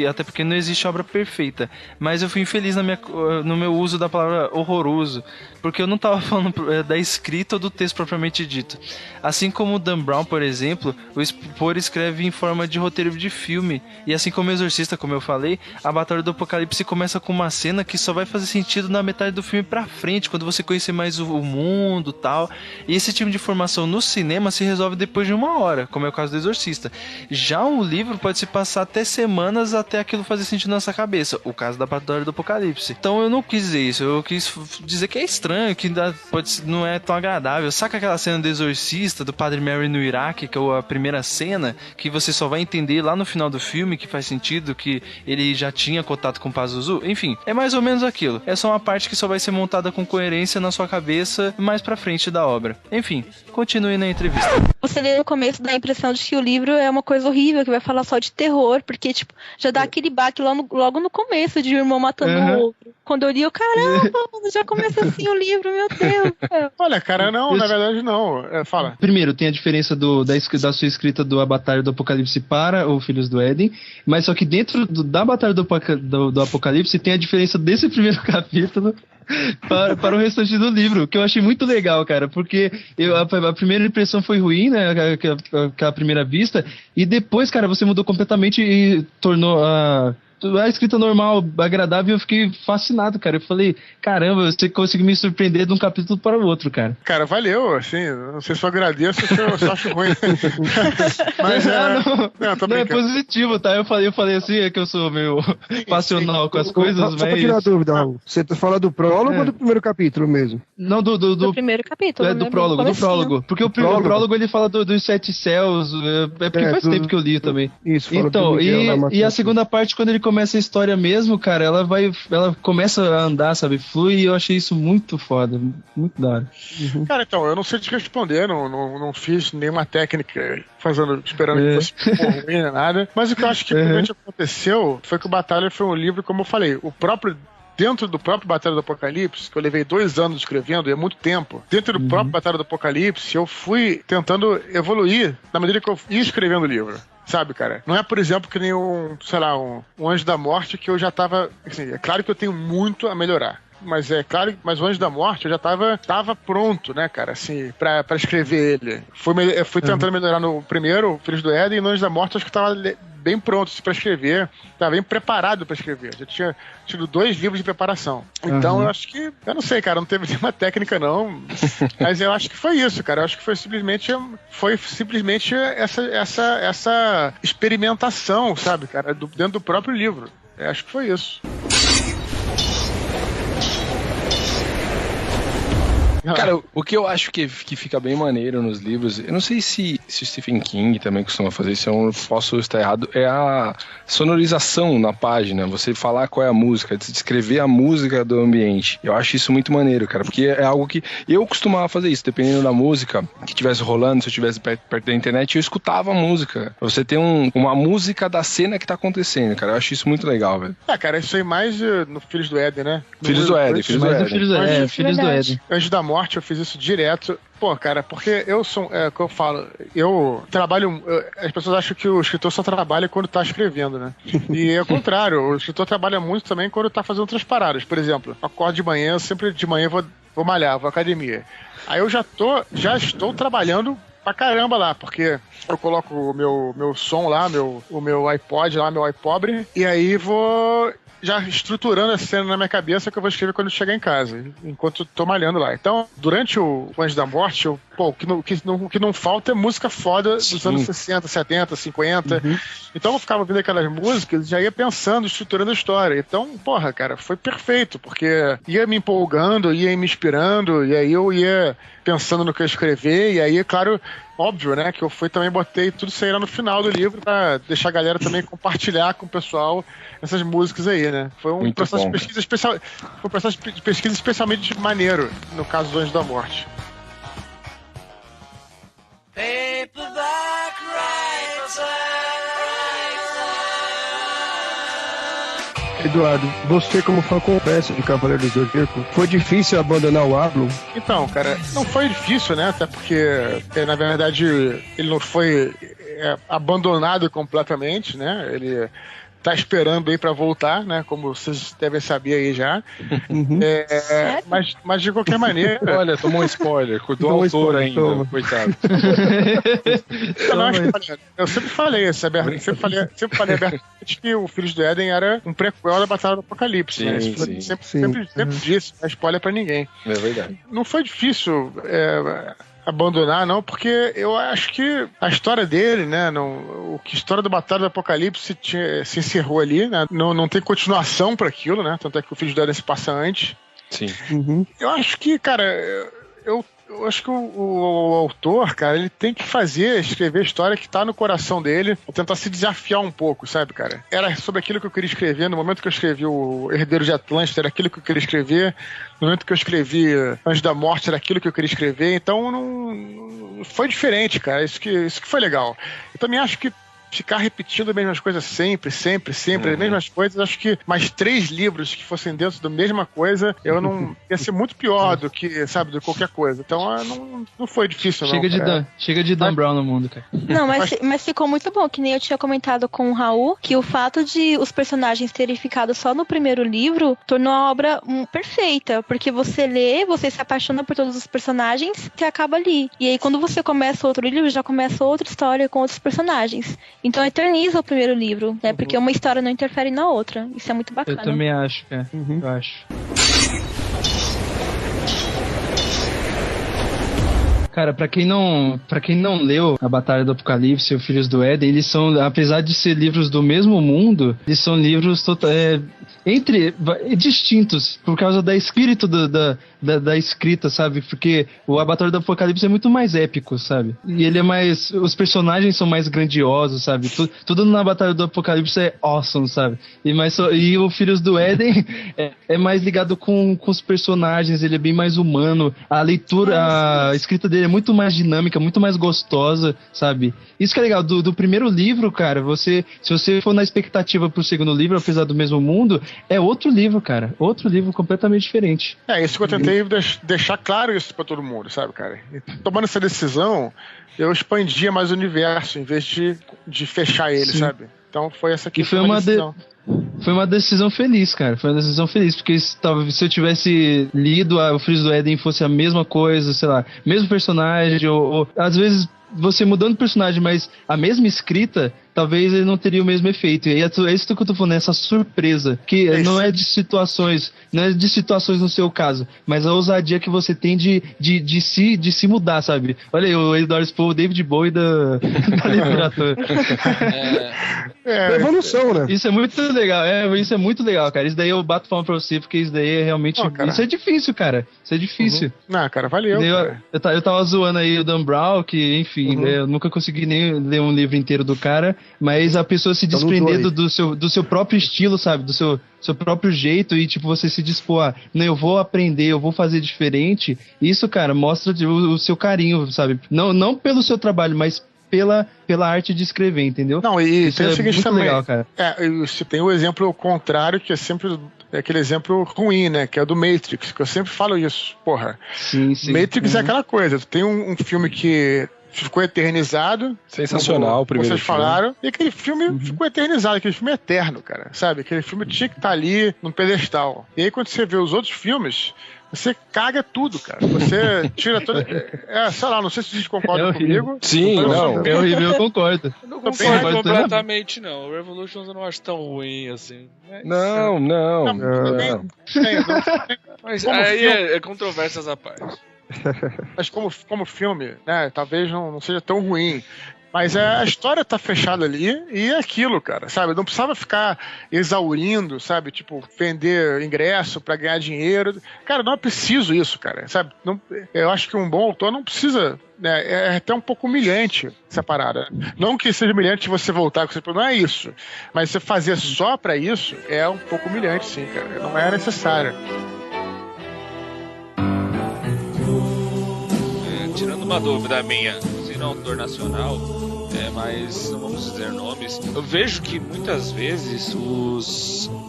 até porque não existe obra perfeita, mas eu fui infeliz no meu uso da palavra horroroso, porque eu não estava falando da escrita ou do texto propriamente dito. Assim como o Dan Brown, por exemplo, o Spohr escreve em forma de roteiro de filme, e assim como o Exorcista, como eu falei, a Batalha do Apocalipse começa com uma cena que só vai fazer sentido na metade do filme pra frente, quando você conhecer mais o mundo e tal, e esse tipo de informação no cinema se resolve depois de 1 hora, como é o caso do Exorcista. Já um livro pode se passar até semanas até aquilo fazer sentido na nossa cabeça, o caso da Batalha do Apocalipse. Então eu não quis dizer isso, eu quis dizer que é estranho, que não é tão agradável. Saca aquela cena do Exorcista, do Padre Mary no Iraque, que é a primeira cena, que você só vai entender lá no final do filme, que faz sentido, que ele já tinha contato com o Pazuzu? Enfim, é mais ou menos aquilo. É só uma parte que só vai ser montada com coerência na sua cabeça mais pra frente da obra. Enfim, continue na entrevista. Você lê no começo, dá a impressão de acho que o livro é uma coisa horrível, que vai falar só de terror, porque, tipo, já dá aquele baque logo no começo de um irmão matando o outro. Quando eu li, eu, caramba, já começa assim o livro, meu Deus. Olha, cara, não, na verdade não. Fala. Primeiro, tem a diferença da sua escrita do A Batalha do Apocalipse para o Filhos do Éden, mas só que dentro da Batalha do Apocalipse tem a diferença desse primeiro capítulo para o restante do livro, que eu achei muito legal, cara, porque a primeira impressão foi ruim, né, aquela primeira vista, e depois, cara, você mudou completamente e tornou a escrita normal, agradável, eu fiquei fascinado, cara. Eu falei, caramba, você conseguiu me surpreender de um capítulo para o outro, cara. Cara, valeu, assim, não sei se eu agradeço ou se eu só acho ruim. Mas não é positivo, tá? Eu falei assim, é que eu sou meio passional com as coisas, mas... Só pra tirar a dúvida, Raul, você fala do prólogo ou do primeiro capítulo mesmo? Não, do primeiro capítulo. Do prólogo. Porque o prólogo ele fala dos 7 céus, porque faz tempo que eu li também. Isso, então, e a segunda parte, quando ele começa a história mesmo, cara, ela começa a andar, sabe, flui, e eu achei isso muito foda, muito da hora. Cara, então, eu não sei te responder, não fiz nenhuma técnica esperando que fosse ruim nem nada, mas o que eu acho que realmente aconteceu foi que o Batalha foi um livro, como eu falei, dentro do próprio Batalha do Apocalipse, que eu levei 2 anos escrevendo, e é muito tempo, dentro do próprio Batalha do Apocalipse, eu fui tentando evoluir na medida que eu ia escrevendo o livro. Sabe, cara? Não é, por exemplo, que nem um Anjo da Morte, que eu já tava... Assim, é claro que eu tenho muito a melhorar. Mas mas o Anjo da Morte eu já tava pronto, né, cara, assim, pra escrever ele. Fui tentando melhorar no primeiro, Filhos do Éden, e no Anjo da Morte acho que eu tava bem pronto assim, pra escrever, tava bem preparado pra escrever. Já tinha tido 2 livros de preparação. Então eu acho que, eu não sei, cara, não teve nenhuma técnica não, mas eu acho que foi isso, cara. Eu acho que foi simplesmente essa experimentação, sabe, cara, dentro do próprio livro. Eu acho que foi isso. Cara, o que eu acho que fica bem maneiro nos livros, eu não sei se o Stephen King também costuma fazer isso, eu posso estar errado, é a sonorização na página, você falar qual é a música, descrever a música do ambiente. Eu acho isso muito maneiro, cara, porque é algo que eu costumava fazer isso, dependendo da música que estivesse rolando, se eu estivesse perto da internet, eu escutava a música. Você tem uma música da cena que tá acontecendo, cara, eu acho isso muito legal, velho. Cara, isso aí mais no Filhos do Éden, né? Filhos do Éden. Filhos do Éden. Antes da Morte, eu fiz isso direto. Pô, cara, porque eu sou... que eu falo, eu trabalho... as pessoas acham que o escritor só trabalha quando tá escrevendo, né? E é o contrário, o escritor trabalha muito também quando tá fazendo outras paradas. Por exemplo, acordo de manhã, eu sempre de manhã vou malhar, vou à academia. Aí eu já estou trabalhando pra caramba lá, porque eu coloco o meu som lá, o meu iPod lá, meu iPobre, e aí vou já estruturando a cena na minha cabeça que eu vou escrever quando eu chegar em casa, enquanto eu tô malhando lá. Então, durante o Anjo da Morte, o que não falta é música foda dos anos 60, 70, 50. Então eu ficava ouvindo aquelas músicas e já ia pensando, estruturando a história. Então, porra, cara, foi perfeito, porque ia me empolgando, ia me inspirando, e aí eu ia pensando no que eu ia escrever, e aí, claro, óbvio, né, que eu também botei tudo isso aí lá no final do livro pra deixar a galera também compartilhar com o pessoal essas músicas aí, né. Foi um processo de pesquisa especial, foi um processo de pesquisa especialmente maneiro, no caso do Anjo da Morte. Paperback Eduardo, você como fã confesso de Cavaleiro do Zodíaco, foi difícil abandonar o Ablon? Então, cara, não foi difícil, né? Até porque, na verdade, ele não foi abandonado completamente, né? Ele tá esperando aí pra voltar, né? Como vocês devem saber aí já. Mas de qualquer maneira... Olha, tomou um spoiler. Do autor ainda, coitado. Eu sempre falei abertamente que o Filhos do Éden era um prequel da Batalha do Apocalipse. Né? Sempre disse, não é spoiler pra ninguém. É verdade. Não foi difícil abandonar, não, porque eu acho que a história dele, né, a história da Batalha do Apocalipse se encerrou ali, né, não tem continuação para aquilo, né, tanto é que o Filho do Éden se passa antes. Sim. Eu acho que, cara, eu eu acho que o autor, cara, ele tem que escrever a história que tá no coração dele, tentar se desafiar um pouco, sabe, cara? Era sobre aquilo que eu queria escrever, no momento que eu escrevi o Herdeiro de Atlântida, era aquilo que eu queria escrever, no momento que eu escrevi Anjos da Morte, era aquilo que eu queria escrever, então não foi diferente, cara, isso que foi legal. Eu também acho que ficar repetindo as mesmas coisas sempre, as mesmas coisas, acho que mais 3 livros que fossem dentro da mesma coisa, eu não ia ser muito pior do que, sabe, do que qualquer coisa. Então não foi difícil, Chega de Dan Brown no mundo, cara. Não, mas ficou muito bom, que nem eu tinha comentado com o Raul, que o fato de os personagens terem ficado só no primeiro livro tornou a obra perfeita, porque você lê, você se apaixona por todos os personagens e acaba ali. E aí quando você começa outro livro, já começa outra história com outros personagens. Então eterniza o primeiro livro, né? Porque uma história não interfere na outra. Isso é muito bacana. Eu também acho, cara. Eu acho. Cara, pra quem não leu A Batalha do Apocalipse e Os Filhos do Éden, eles são, apesar de ser livros do mesmo mundo, eles são livros distintos, por causa da espírito da escrita, sabe? Porque a Batalha do Apocalipse é muito mais épico, sabe? E ele é mais... Os personagens são mais grandiosos, sabe? Tudo na Batalha do Apocalipse é awesome, sabe? E o Filhos do Éden é mais ligado com os personagens, ele é bem mais humano. A leitura, a escrita dele é muito mais dinâmica, muito mais gostosa, sabe? Isso que é legal. Do primeiro livro, cara, se você for na expectativa pro segundo livro, apesar do mesmo mundo, é outro livro, cara. Outro livro completamente diferente. Isso que eu tentei deixar claro isso pra todo mundo, sabe, cara? E tomando essa decisão, eu expandia mais o universo, em vez de fechar ele, Sim. sabe? Então foi essa aqui. E foi uma decisão. Foi uma decisão feliz, cara. Foi uma decisão feliz, porque talvez se eu tivesse lido O Filhos do Éden fosse a mesma coisa, sei lá, mesmo personagem, ou às vezes você mudando o personagem, mas a mesma escrita, talvez ele não teria o mesmo efeito. E é isso que eu tô falando, essa surpresa, que não é de situações no seu caso, mas a ousadia que você tem de se mudar, sabe? Olha aí, o Edward Poe, o David Bowie da literatura. É evolução, né? Isso é muito legal, isso é muito legal, cara. Isso daí eu bato palma pra você, porque isso daí é realmente... isso é difícil, cara. Isso é difícil. Cara, valeu. Eu tava zoando aí o Dan Brown, que, enfim, eu nunca consegui nem ler um livro inteiro do cara, mas a pessoa se desprendendo do seu próprio estilo, sabe? Do seu próprio jeito e, tipo, você se dispor eu vou aprender, eu vou fazer diferente. Isso, cara, mostra o seu carinho, sabe? Não pelo seu trabalho, mas pela arte de escrever, entendeu? Não, e isso tem o seguinte muito também, legal, cara. Você tem o exemplo contrário, que é sempre aquele exemplo ruim, né? Que é o do Matrix, que eu sempre falo isso, porra. Sim. Matrix é aquela coisa, tem um filme que ficou eternizado. Sensacional, o primeiro vocês falaram. E aquele filme ficou eternizado, aquele filme é eterno, cara, sabe? Aquele filme tinha que estar ali num pedestal. E aí quando você vê os outros filmes, você caga tudo, cara. Você tira todo... sei lá, não sei se vocês concordam comigo. Sim, não. É horrível, eu concordo. Eu não concordo completamente, não. O Revolutions eu não acho tão ruim, assim. Não. Mas aí é controvérsias à parte. Mas como filme, né, talvez não seja tão ruim. Mas a história tá fechada ali e é aquilo, cara, sabe? Não precisava ficar exaurindo, sabe? Tipo, vender ingresso pra ganhar dinheiro. Cara, não é preciso isso, cara, sabe? Eu acho que um bom autor não precisa... É até um pouco humilhante essa parada. Não que seja humilhante você voltar com você, não é isso. Mas você fazer só pra isso é um pouco humilhante, sim, cara. Não é necessário. Tirando uma dúvida minha, se não autor nacional, mas não vamos dizer nomes, eu vejo que muitas vezes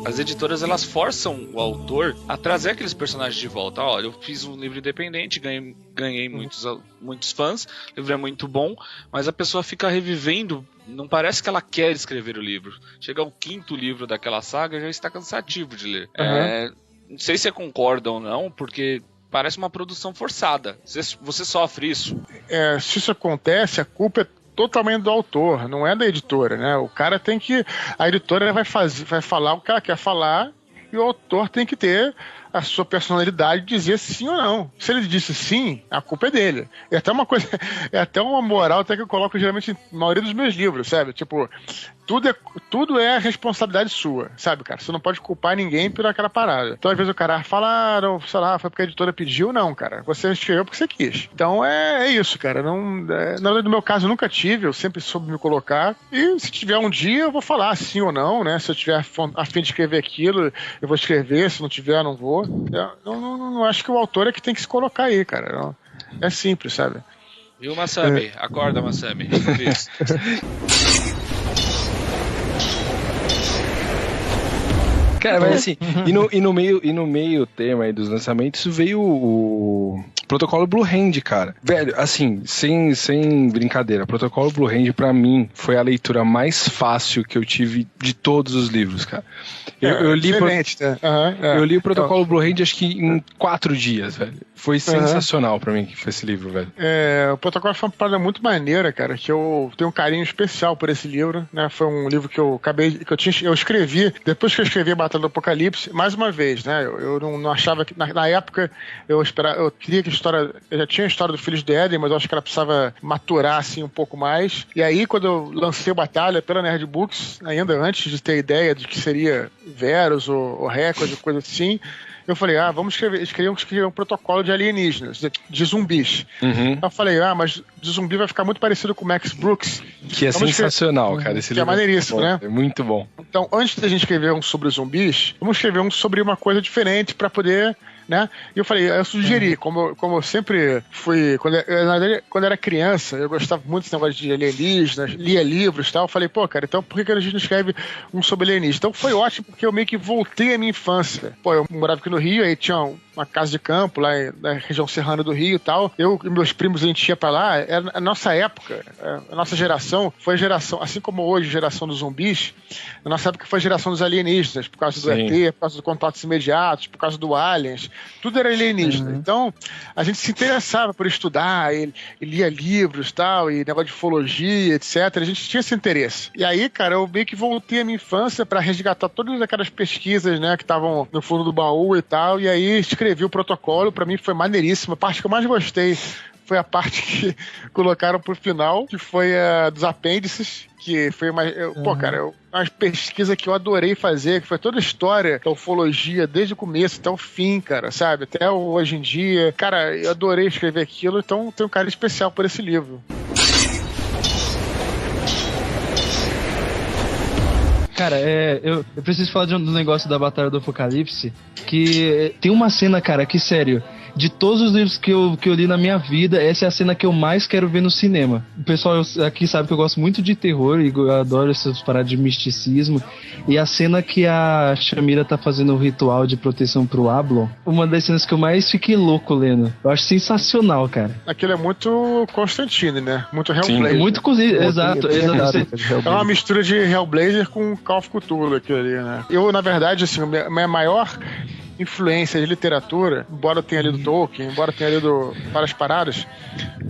as editoras elas forçam o autor a trazer aqueles personagens de volta. Olha, eu fiz um livro independente, ganhei muitos fãs, o livro é muito bom, mas a pessoa fica revivendo, não parece que ela quer escrever o livro. Chega ao 5º livro daquela saga, já está cansativo de ler. Não sei se você concorda ou não, porque... parece uma produção forçada. Você sofre isso? Se isso acontece, a culpa é totalmente do autor, não é da editora, né? O cara tem que... A editora vai falar o que ela quer falar e o autor tem que ter a sua personalidade dizer sim ou não. Se ele disse sim, a culpa é dele. É até uma coisa, é até uma moral até que eu coloco geralmente na maioria dos meus livros, sabe? Tipo, tudo é responsabilidade sua, sabe, cara? Você não pode culpar ninguém por aquela parada. Então, às vezes o cara fala, não, sei lá, foi porque a editora pediu, não, cara. Você escreveu porque você quis. Então, é isso, cara. No meu caso, eu nunca tive, eu sempre soube me colocar. E se tiver um dia, eu vou falar sim ou não, né? Se eu tiver a fim de escrever aquilo, eu vou escrever. Se não tiver, eu não vou. Eu não acho que o autor é que tem que se colocar aí, cara. É simples, sabe? Viu, Masami? Acorda, Masami. Isso. Cara, mas assim, e no meio tema aí dos lançamentos veio o Protocolo Blue Hand, cara. Velho, assim, sem brincadeira, Protocolo Blue Hand pra mim foi a leitura mais fácil que eu tive de todos os livros, cara. Eu li o Protocolo Blue Hand acho que em 4 dias, velho. Foi sensacional pra mim que foi esse livro, velho. O Protocolo foi uma parada muito maneira, cara, que eu tenho um carinho especial por esse livro, né? Foi um livro que eu escrevi, depois que eu escrevi a Batalha do Apocalipse, mais uma vez, né? Eu não achava que, na época, eu queria que a história, eu já tinha a história do Filhos de Éden, mas eu acho que ela precisava maturar, assim, um pouco mais. E aí, quando eu lancei a Batalha pela Nerd Books, ainda antes de ter ideia de que seria Verus ou Record, coisa assim, eu falei, vamos escrever um protocolo de alienígenas, de zumbis. Eu falei, mas de zumbi vai ficar muito parecido com o Max Brooks. Que é sensacional, cara. Esse livro é maneiríssimo, né? É muito bom. Então, antes da gente escrever um sobre zumbis, vamos escrever um sobre uma coisa diferente pra poder... Né? E eu falei, eu sugeri, como eu sempre fui, quando eu era criança, eu gostava muito desse negócio de alienígenas, lia livros e tal, eu falei, pô, cara, então por que a gente não escreve um sobre alienígenas? Então foi ótimo, porque eu meio que voltei à minha infância. Pô, eu morava aqui no Rio, aí tinha uma casa de campo lá na região serrana do Rio e tal. Eu e meus primos, a gente ia pra lá. A nossa época, a nossa geração, foi a geração, assim como hoje, a geração dos zumbis, na nossa época foi a geração dos alienígenas, por causa do ET, por causa dos contatos imediatos, por causa do Aliens, tudo era alienígena. Então, a gente se interessava por estudar, e lia livros e tal, e negócio de ufologia, etc. A gente tinha esse interesse. E aí, cara, eu meio que voltei à minha infância pra resgatar todas aquelas pesquisas, né, que estavam no fundo do baú e tal, e aí escrevi o protocolo. Pra mim foi maneiríssimo. A parte que eu mais gostei foi a parte que colocaram pro final, que foi a dos apêndices, que foi uma pesquisa que eu adorei fazer, que foi toda a história da ufologia, desde o começo até o fim, cara, sabe? Até hoje em dia. Cara, eu adorei escrever aquilo, então tenho um carinho especial por esse livro. Cara, eu preciso falar de um negócio da Batalha do Apocalipse, que tem uma cena, cara, que sério, de todos os livros que eu li na minha vida, essa é a cena que eu mais quero ver no cinema. O pessoal aqui sabe que eu gosto muito de terror e eu adoro essas paradas de misticismo. E a cena que a Shamira tá fazendo o ritual de proteção pro Ablon, uma das cenas que eu mais fiquei louco lendo. Eu acho sensacional, cara. Aquilo é muito Constantine, né? Muito Hellblazer. Muito cozido, exato. É uma mistura de Hellblazer com Call of Cthulhu aquilo ali, né? Eu, na verdade, assim, minha maior influência de literatura, embora eu tenha lido Tolkien, embora eu tenha lido várias paradas,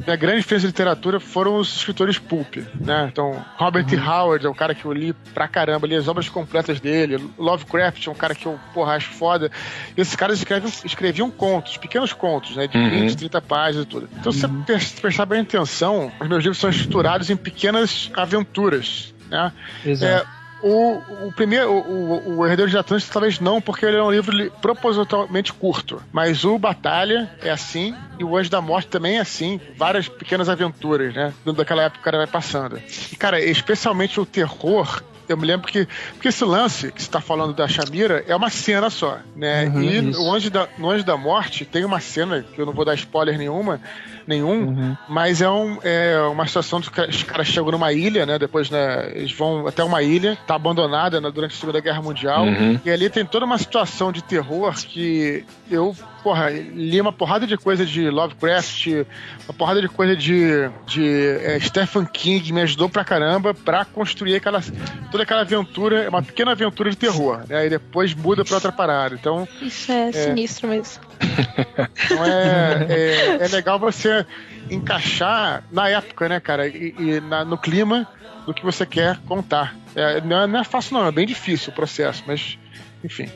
minha grande influência de literatura foram os escritores pulp, né? Então, Robert Howard é um cara que eu li pra caramba, li as obras completas dele. Lovecraft é um cara que eu, acho foda. Esses caras escreviam contos, pequenos contos, né? De 20, 30 páginas e tudo. Então, se você prestar bem atenção, os meus livros são estruturados em pequenas aventuras, né? Exato. O Herdeiro de Atlântida talvez não, porque ele é um livro propositalmente curto. Mas o Batalha é assim, e o Anjo da Morte também é assim. Várias pequenas aventuras, né? Dentro daquela época que o cara vai passando. E, cara, especialmente o terror. Eu me lembro porque esse lance que você tá falando da Shamira é uma cena só, né? E no Anjo da Morte tem uma cena, que eu não vou dar spoiler nenhum, mas é uma situação de que os caras chegam numa ilha, né? Depois, né, eles vão até uma ilha, tá abandonada, né, durante a Segunda Guerra Mundial, e ali tem toda uma situação de terror que eu li uma porrada de coisa de Lovecraft, uma porrada de coisa de Stephen King, me ajudou pra caramba pra construir toda aquela aventura, uma pequena aventura de terror, né? E depois muda pra outra parada. Então, isso é sinistro mesmo. Então é legal você encaixar na época, né, cara, no clima do que você quer contar. Não é fácil não, é bem difícil o processo, mas enfim.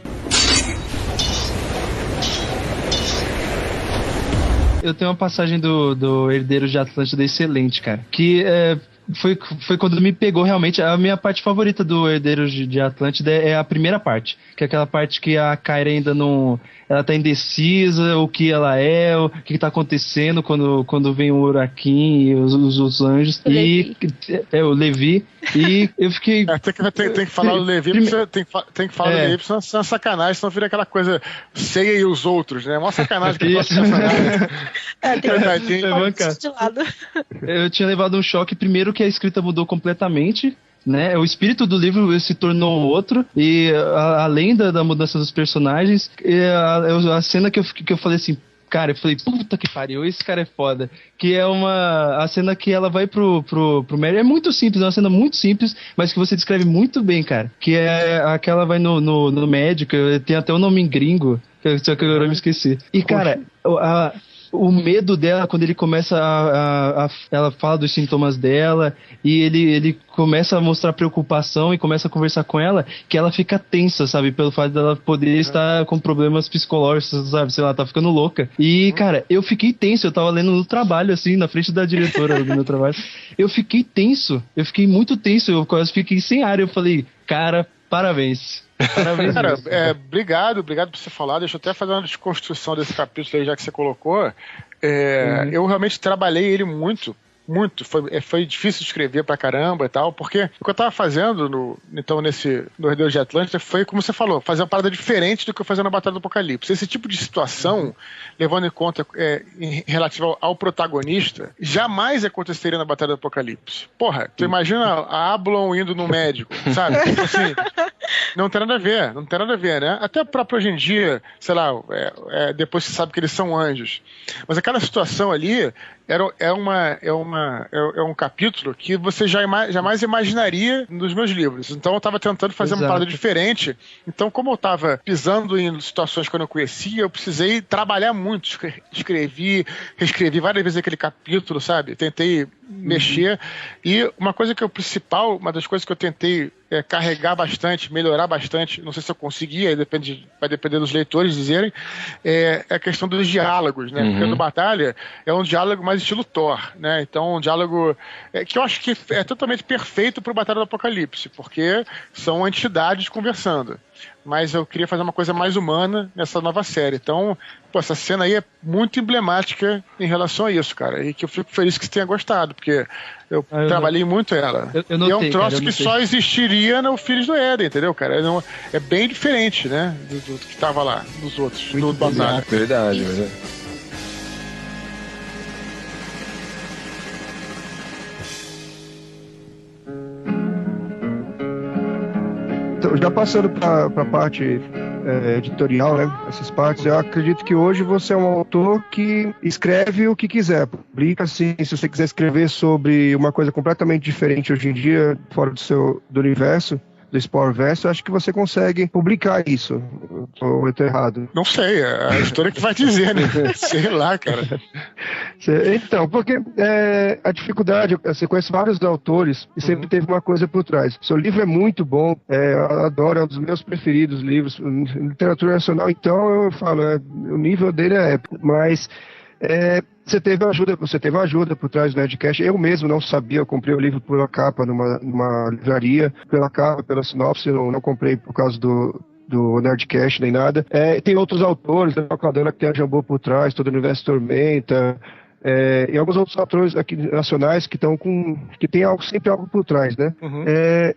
Eu tenho uma passagem do Herdeiros de Atlântida excelente, cara. Que foi quando me pegou realmente. A minha parte favorita do Herdeiros de Atlântida é a primeira parte. Que é aquela parte que a Kyra ainda não... Ela tá indecisa, o que ela é, o que tá acontecendo quando vem o Urakin e os anjos. O Levi. E eu fiquei... Tem que falar do Levi, tem que falar do Levi, senão é sacanagem, senão vira aquela coisa Ceia e os outros, né? É uma sacanagem que eu de lado. Eu tinha levado um choque, primeiro que a escrita mudou completamente, né? O espírito do livro se tornou outro, e além da mudança dos personagens, a cena que eu falei assim, cara, eu falei, puta que pariu, esse cara é foda. Que é a cena que ela vai pro Merry. É muito simples, é uma cena muito simples, mas que você descreve muito bem, cara. Que é aquela vai no médico, tem até o nome em gringo, só que agora eu me esqueci. E, cara, o medo dela, quando ele começa ela fala dos sintomas dela, e ele começa a mostrar preocupação e começa a conversar com ela, que ela fica tensa, sabe? Pelo fato dela poder estar com problemas psicológicos, sabe? Sei lá, tá ficando louca. E, cara, eu fiquei tenso, eu tava lendo no trabalho, assim, na frente da diretora do meu trabalho. Eu fiquei tenso, eu fiquei muito tenso, eu quase fiquei sem ar, eu falei, cara, parabéns. Parabéns. Cara, obrigado por você falar. Deixa eu até fazer uma desconstrução desse capítulo aí, já que você colocou. Eu realmente trabalhei ele muito. Foi difícil de escrever pra caramba e tal, porque o que eu tava fazendo no Herdeiros de Atlântida foi, como você falou, fazer uma parada diferente do que eu fazia na Batalha do Apocalipse. Esse tipo de situação, levando em conta relativo ao protagonista, jamais aconteceria na Batalha do Apocalipse. Porra, tu imagina a Ablon indo no médico, sabe? Tipo assim, não tem nada a ver, né? Até próprio hoje em dia, sei lá, depois você sabe que eles são anjos. Mas aquela situação ali é um capítulo que você jamais imaginaria nos meus livros. Então eu estava tentando fazer uma parada diferente. Então, como eu estava pisando em situações que eu não conhecia, eu precisei trabalhar muito. Reescrevi várias vezes aquele capítulo, sabe? Tentei mexer. E uma das coisas que eu tentei carregar bastante, melhorar bastante, não sei se eu consegui, aí vai depender dos leitores dizerem, é a questão dos diálogos, né? Porque no Batalha é um diálogo mais estilo Thor, né? Então um diálogo que eu acho que é totalmente perfeito para o Batalha do Apocalipse, porque são entidades conversando. Mas eu queria fazer uma coisa mais humana nessa nova série. Então, essa cena aí é muito emblemática em relação a isso, cara. E que eu fico feliz que você tenha gostado, porque eu trabalhei muito ela. Eu notei, e é um troço que só existiria no Filhos do Éden, entendeu, cara? É bem diferente, né? Do que tava lá, nos outros. Muito verdade. Então, já passando para a parte editorial, né, essas partes, eu acredito que hoje você é um autor que escreve o que quiser, publica assim, se você quiser escrever sobre uma coisa completamente diferente hoje em dia, fora do universo, do Sporeverso, acho que você consegue publicar isso. Ou eu tô errado? Não sei, é a história que vai dizer, né? Sei lá, cara. Então, porque a dificuldade, você conhece vários autores e sempre teve uma coisa por trás. Seu livro é muito bom, eu adoro, é um dos meus preferidos livros. Em literatura nacional, então, eu falo, o nível dele é épico, mas... Você teve ajuda por trás do Nerdcast. Eu mesmo não sabia, eu comprei o livro por uma capa numa livraria, pela capa, pela sinopse, eu não comprei por causa do Nerdcast nem nada. Tem outros autores, da Calcadana, que tem a Jambô por trás, todo o Universo Tormenta, e alguns outros autores aqui nacionais que tem sempre algo por trás, né?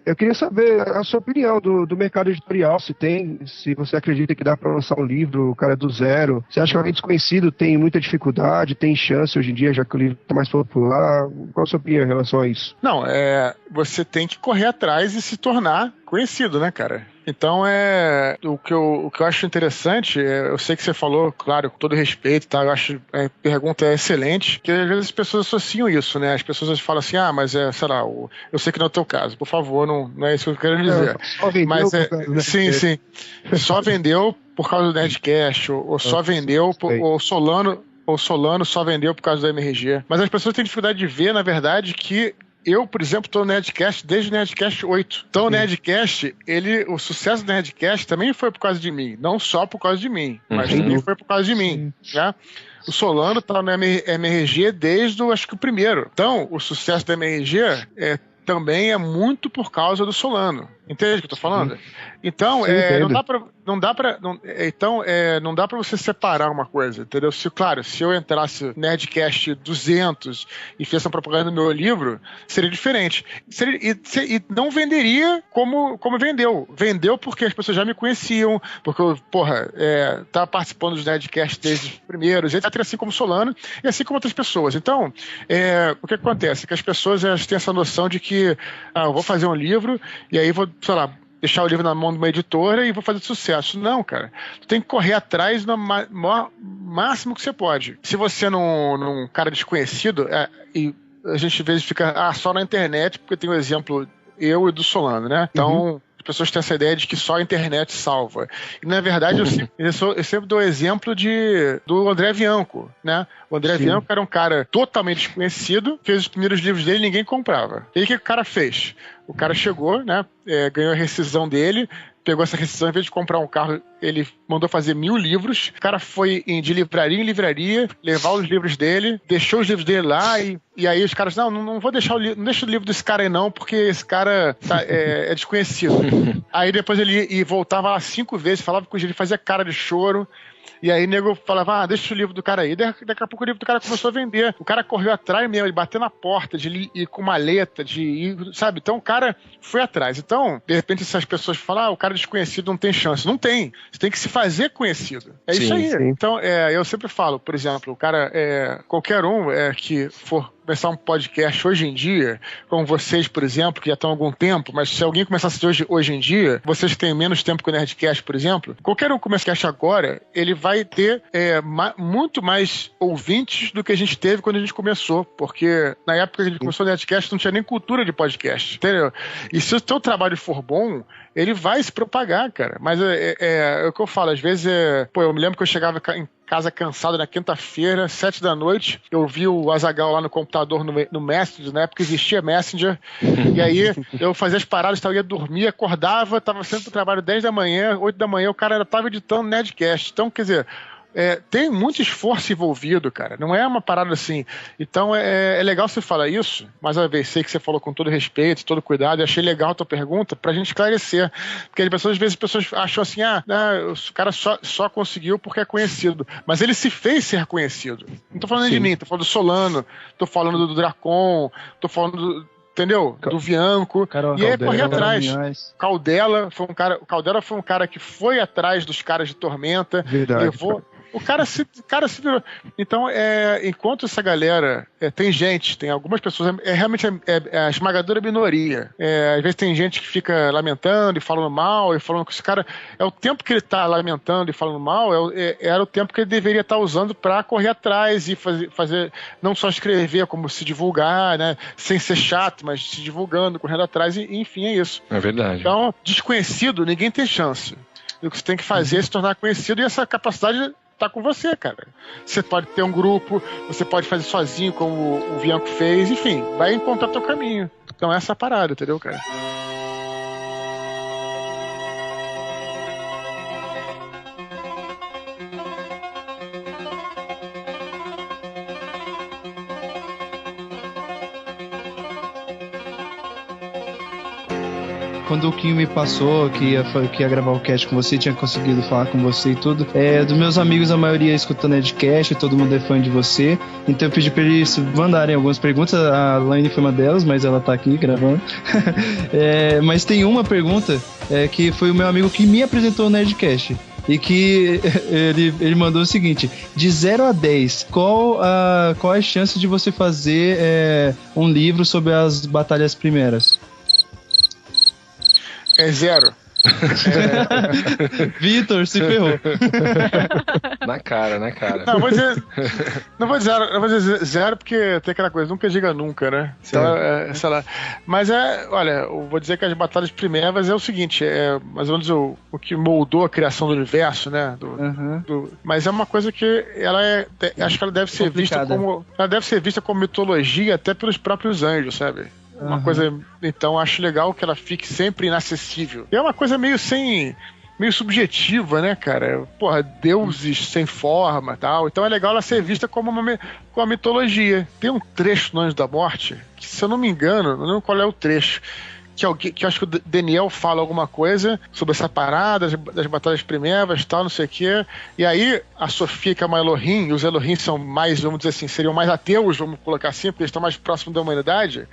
Eu queria saber a sua opinião do mercado editorial, se você acredita que dá para lançar um livro, o cara é do zero, você acha que alguém desconhecido tem muita dificuldade, tem chance hoje em dia, já que o livro está mais popular, qual a sua opinião em relação a isso? Não, você tem que correr atrás e se tornar conhecido, né, cara? Então, o que eu acho interessante, eu sei que você falou, claro, com todo respeito, tá? Eu acho a pergunta é excelente, que às vezes as pessoas associam isso, né? As pessoas falam assim, mas sei lá, eu sei que não é o teu caso, por favor, não é isso que eu quero dizer. Só vendeu, mas sim. Só vendeu por causa do Nerdcast, ou só vendeu, ou Solano só vendeu por causa do MRG. Mas as pessoas têm dificuldade de ver, na verdade, que eu, por exemplo, tô no Nerdcast desde o Nerdcast 8. Então, o Nerdcast, o sucesso do Nerdcast também foi por causa de mim. Não só por causa de mim, mas também foi por causa de mim, né? O Solano tá no MRG desde, acho que o primeiro. Então, o sucesso do MRG também é muito por causa do Solano. Entende o que eu tô falando? Então, não dá pra você separar uma coisa, entendeu? Se eu entrasse no Nerdcast 200 e fizesse uma propaganda no meu livro, seria diferente. E não venderia como vendeu. Vendeu porque as pessoas já me conheciam, porque eu, tava participando dos Nerdcasts desde os primeiros, etc., assim como Solano, e assim como outras pessoas. Então, o que acontece? Que as pessoas elas têm essa noção de que eu vou fazer um livro, e aí vou, sei lá, deixar o livro na mão de uma editora e vou fazer sucesso. Não, cara. Tu tem que correr atrás no máximo que você pode. Se você não cara desconhecido, e a gente às vezes fica só na internet, porque tem o exemplo eu e do Solano, né? Então, as pessoas têm essa ideia de que só a internet salva. E, na verdade, eu sempre dou o exemplo do André Bianco, né? O André Bianco era um cara totalmente desconhecido, fez os primeiros livros dele e ninguém comprava. E aí, o que o cara fez? O cara chegou, né? Ganhou a rescisão dele, pegou essa rescisão, em vez de comprar um carro, ele mandou fazer 1000 livros. O cara foi de livraria em livraria, levar os livros dele, deixou os livros dele lá, e aí os caras, não vou deixar não deixa o livro desse cara aí não, porque esse cara é desconhecido. Aí depois ele voltava lá 5 vezes, falava com ele, fazia cara de choro. E aí o nego falava, deixa o livro do cara aí. Daqui a pouco o livro do cara começou a vender. O cara correu atrás mesmo, ele bateu na porta, de ir com maleta, sabe? Então o cara foi atrás. Então, de repente, essas pessoas falam, o cara desconhecido não tem chance. Não tem. Você tem que se fazer conhecido. É isso aí. Sim. Então, eu sempre falo, por exemplo, o cara, qualquer um que for começar um podcast hoje em dia, como vocês, por exemplo, que já estão há algum tempo, mas se alguém começar a assistir hoje em dia, vocês que têm menos tempo que o Nerdcast, por exemplo, qualquer um que comece a cast agora, ele vai ter muito mais ouvintes do que a gente teve quando a gente começou, porque na época que a gente começou o Nerdcast não tinha nem cultura de podcast, entendeu? E se o teu trabalho for bom, ele vai se propagar, cara. Mas é o que eu falo, às vezes eu me lembro que eu chegava em casa cansado na quinta-feira, 7 da noite, eu vi o Azaghal lá no computador no Messenger, na época existia Messenger, e aí eu fazia as paradas, ia dormir, acordava, tava saindo pro trabalho 10 da manhã, 8 da manhã, o cara ainda tava editando Nerdcast. Então, quer dizer, tem muito esforço envolvido, cara. Não é uma parada assim. Então é legal você falar isso, mas uma vez, sei que você falou com todo respeito, todo cuidado, e achei legal a tua pergunta pra gente esclarecer. Porque às vezes as pessoas acham assim, o cara só conseguiu porque é conhecido. Mas ele se fez ser conhecido. Não tô falando de mim, tô falando do Solano, tô falando do Dracon, tô falando entendeu? Do Bianco. E aí correr atrás. Caldela foi um cara que foi atrás dos caras de Tormenta. Verdade. Levou. O cara se virou. Então, enquanto essa galera tem algumas pessoas, realmente a esmagadora minoria. Às vezes tem gente que fica lamentando e falando mal, e falando que esse cara, o tempo que ele tá lamentando e falando mal, era o tempo que ele deveria estar usando para correr atrás e fazer, não só escrever, como se divulgar, né? Sem ser chato, mas se divulgando, correndo atrás, e enfim, é isso. É verdade. Então, desconhecido, ninguém tem chance. O que você tem que fazer é se tornar conhecido, e essa capacidade tá com você, cara. Você pode ter um grupo, você pode fazer sozinho, como o Bianco fez, enfim, vai encontrar teu caminho. Então essa é a parada, entendeu, cara? Quando o Kim me passou que ia gravar o cast com você, tinha conseguido falar com você e tudo, dos meus amigos, a maioria escuta Nerdcast, todo mundo é fã de você, então eu pedi pra eles mandarem algumas perguntas. A Laine foi uma delas, mas ela tá aqui gravando. Mas tem uma pergunta que foi o meu amigo que me apresentou o Nerdcast. E que ele mandou o seguinte: de 0 a 10, qual a chance de você fazer um livro sobre as batalhas primeiras? É 0. Vitor, se ferrou. Na cara. Não, vou dizer 0 porque tem aquela coisa, nunca diga nunca, né? Então, sei lá. Mas olha, eu vou dizer que as batalhas primeiras é o seguinte, mais ou menos o que moldou a criação do universo, né? Mas é uma coisa que acho que ela deve ser vista como mitologia até pelos próprios anjos, sabe? Uma coisa... Então, acho legal que ela fique sempre inacessível. E é uma coisa meio subjetiva, né, cara? Porra, deuses sem forma e tal. Então é legal ela ser vista como uma mitologia. Tem um trecho no Anjo da Morte, que se eu não me engano, não lembro qual é o trecho, que eu acho que o Daniel fala alguma coisa sobre essa parada das batalhas primevas e tal, não sei o quê. E aí a Sofia, que é uma Elohim, e os Elohim são mais, vamos dizer assim, seriam mais ateus, vamos colocar assim, porque eles estão mais próximos da humanidade.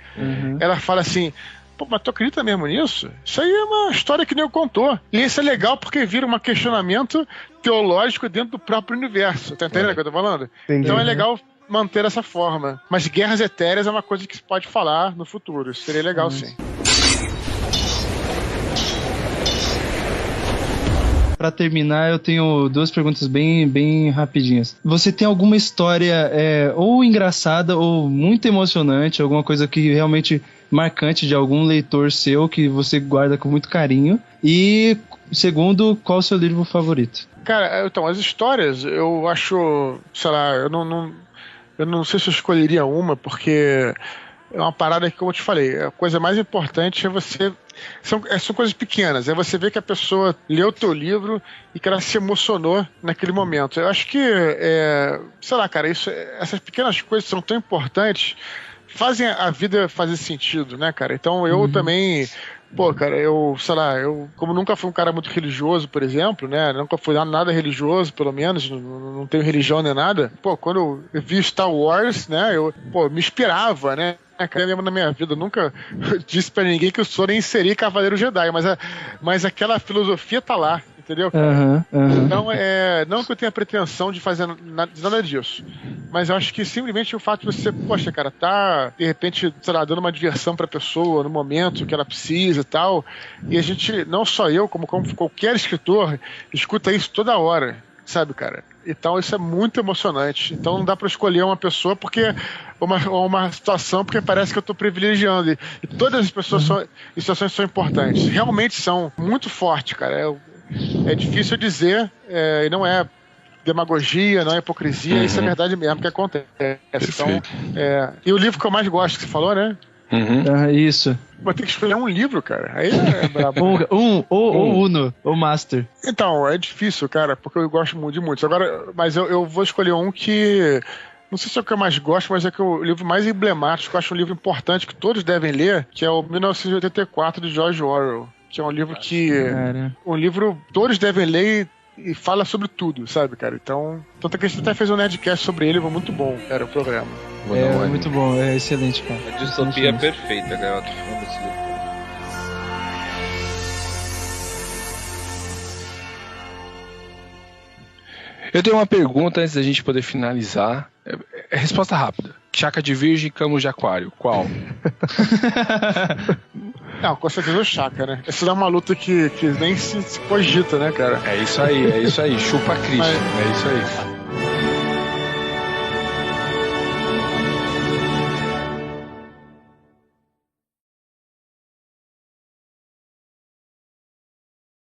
Ela fala assim... Pô, mas tu acredita mesmo nisso? Isso aí é uma história que nem eu contou. E isso é legal porque vira um questionamento teológico dentro do próprio universo. Tá entendendo o que eu tô falando? Entendi. Então é legal manter essa forma. Mas guerras etéreas é uma coisa que se pode falar no futuro. Isso seria legal, sim. Pra terminar, eu tenho duas perguntas bem rapidinhas. Você tem alguma história ou engraçada ou muito emocionante, alguma coisa que realmente marcante de algum leitor seu que você guarda com muito carinho? E, segundo, qual o seu livro favorito? Cara, então, as histórias, eu acho, sei lá, eu não sei se eu escolheria uma, porque é uma parada que, como eu te falei, a coisa mais importante é você... São coisas pequenas, é você ver que a pessoa leu o teu livro e que ela se emocionou naquele momento. Eu acho que, sei lá, cara, essas pequenas coisas são tão importantes, fazem a vida fazer sentido, né, cara? Então eu também... Pô, cara, sei lá, como nunca fui um cara muito religioso, por exemplo, né, nunca fui nada religioso, pelo menos, não tenho religião nem nada, pô, quando eu vi Star Wars, né, me inspirava, né, eu lembro na minha vida, eu nunca disse pra ninguém que eu sou nem seria Cavaleiro Jedi, mas aquela filosofia tá lá, entendeu? Então, não que eu tenha pretensão de fazer nada disso, mas eu acho que simplesmente o fato de você, poxa, cara, tá, de repente, sei lá, dando uma diversão pra pessoa no momento que ela precisa e tal, e a gente, não só eu, como qualquer escritor, escuta isso toda hora, sabe, cara? Então isso é muito emocionante. Então não dá pra escolher uma pessoa porque uma situação porque parece que eu tô privilegiando. E todas as pessoas situações são importantes. Realmente são muito fortes, cara. É difícil dizer, e não é demagogia, não é hipocrisia, isso é verdade mesmo que acontece. Então, e o livro que eu mais gosto que você falou, né? Isso. Vou ter que escolher um livro, cara. Aí é brabo. Ou Uno, ou Master. Então, é difícil, cara, porque eu gosto muito de muitos. Agora, mas eu vou escolher um que... Não sei se é o que eu mais gosto, mas é que o livro mais emblemático, eu acho um livro importante que todos devem ler, que é o 1984 de George Orwell. Que é um livro que... Um livro todos devem ler e fala sobre tudo, sabe, cara? Então, tanto que a gente até fez um Nerdcast sobre ele, foi muito bom, cara, o programa. Muito bom, é excelente, cara. A distopia é perfeita, né? Eu tô falando desse livro. Eu tenho uma pergunta antes da gente poder finalizar. É resposta rápida. Chakra de Virgem e Camus de Aquário. Qual? Não, com certeza o Chakra, né? Essa é uma luta que nem se cogita, né, cara? É isso aí. Chupa Cristo. É isso aí.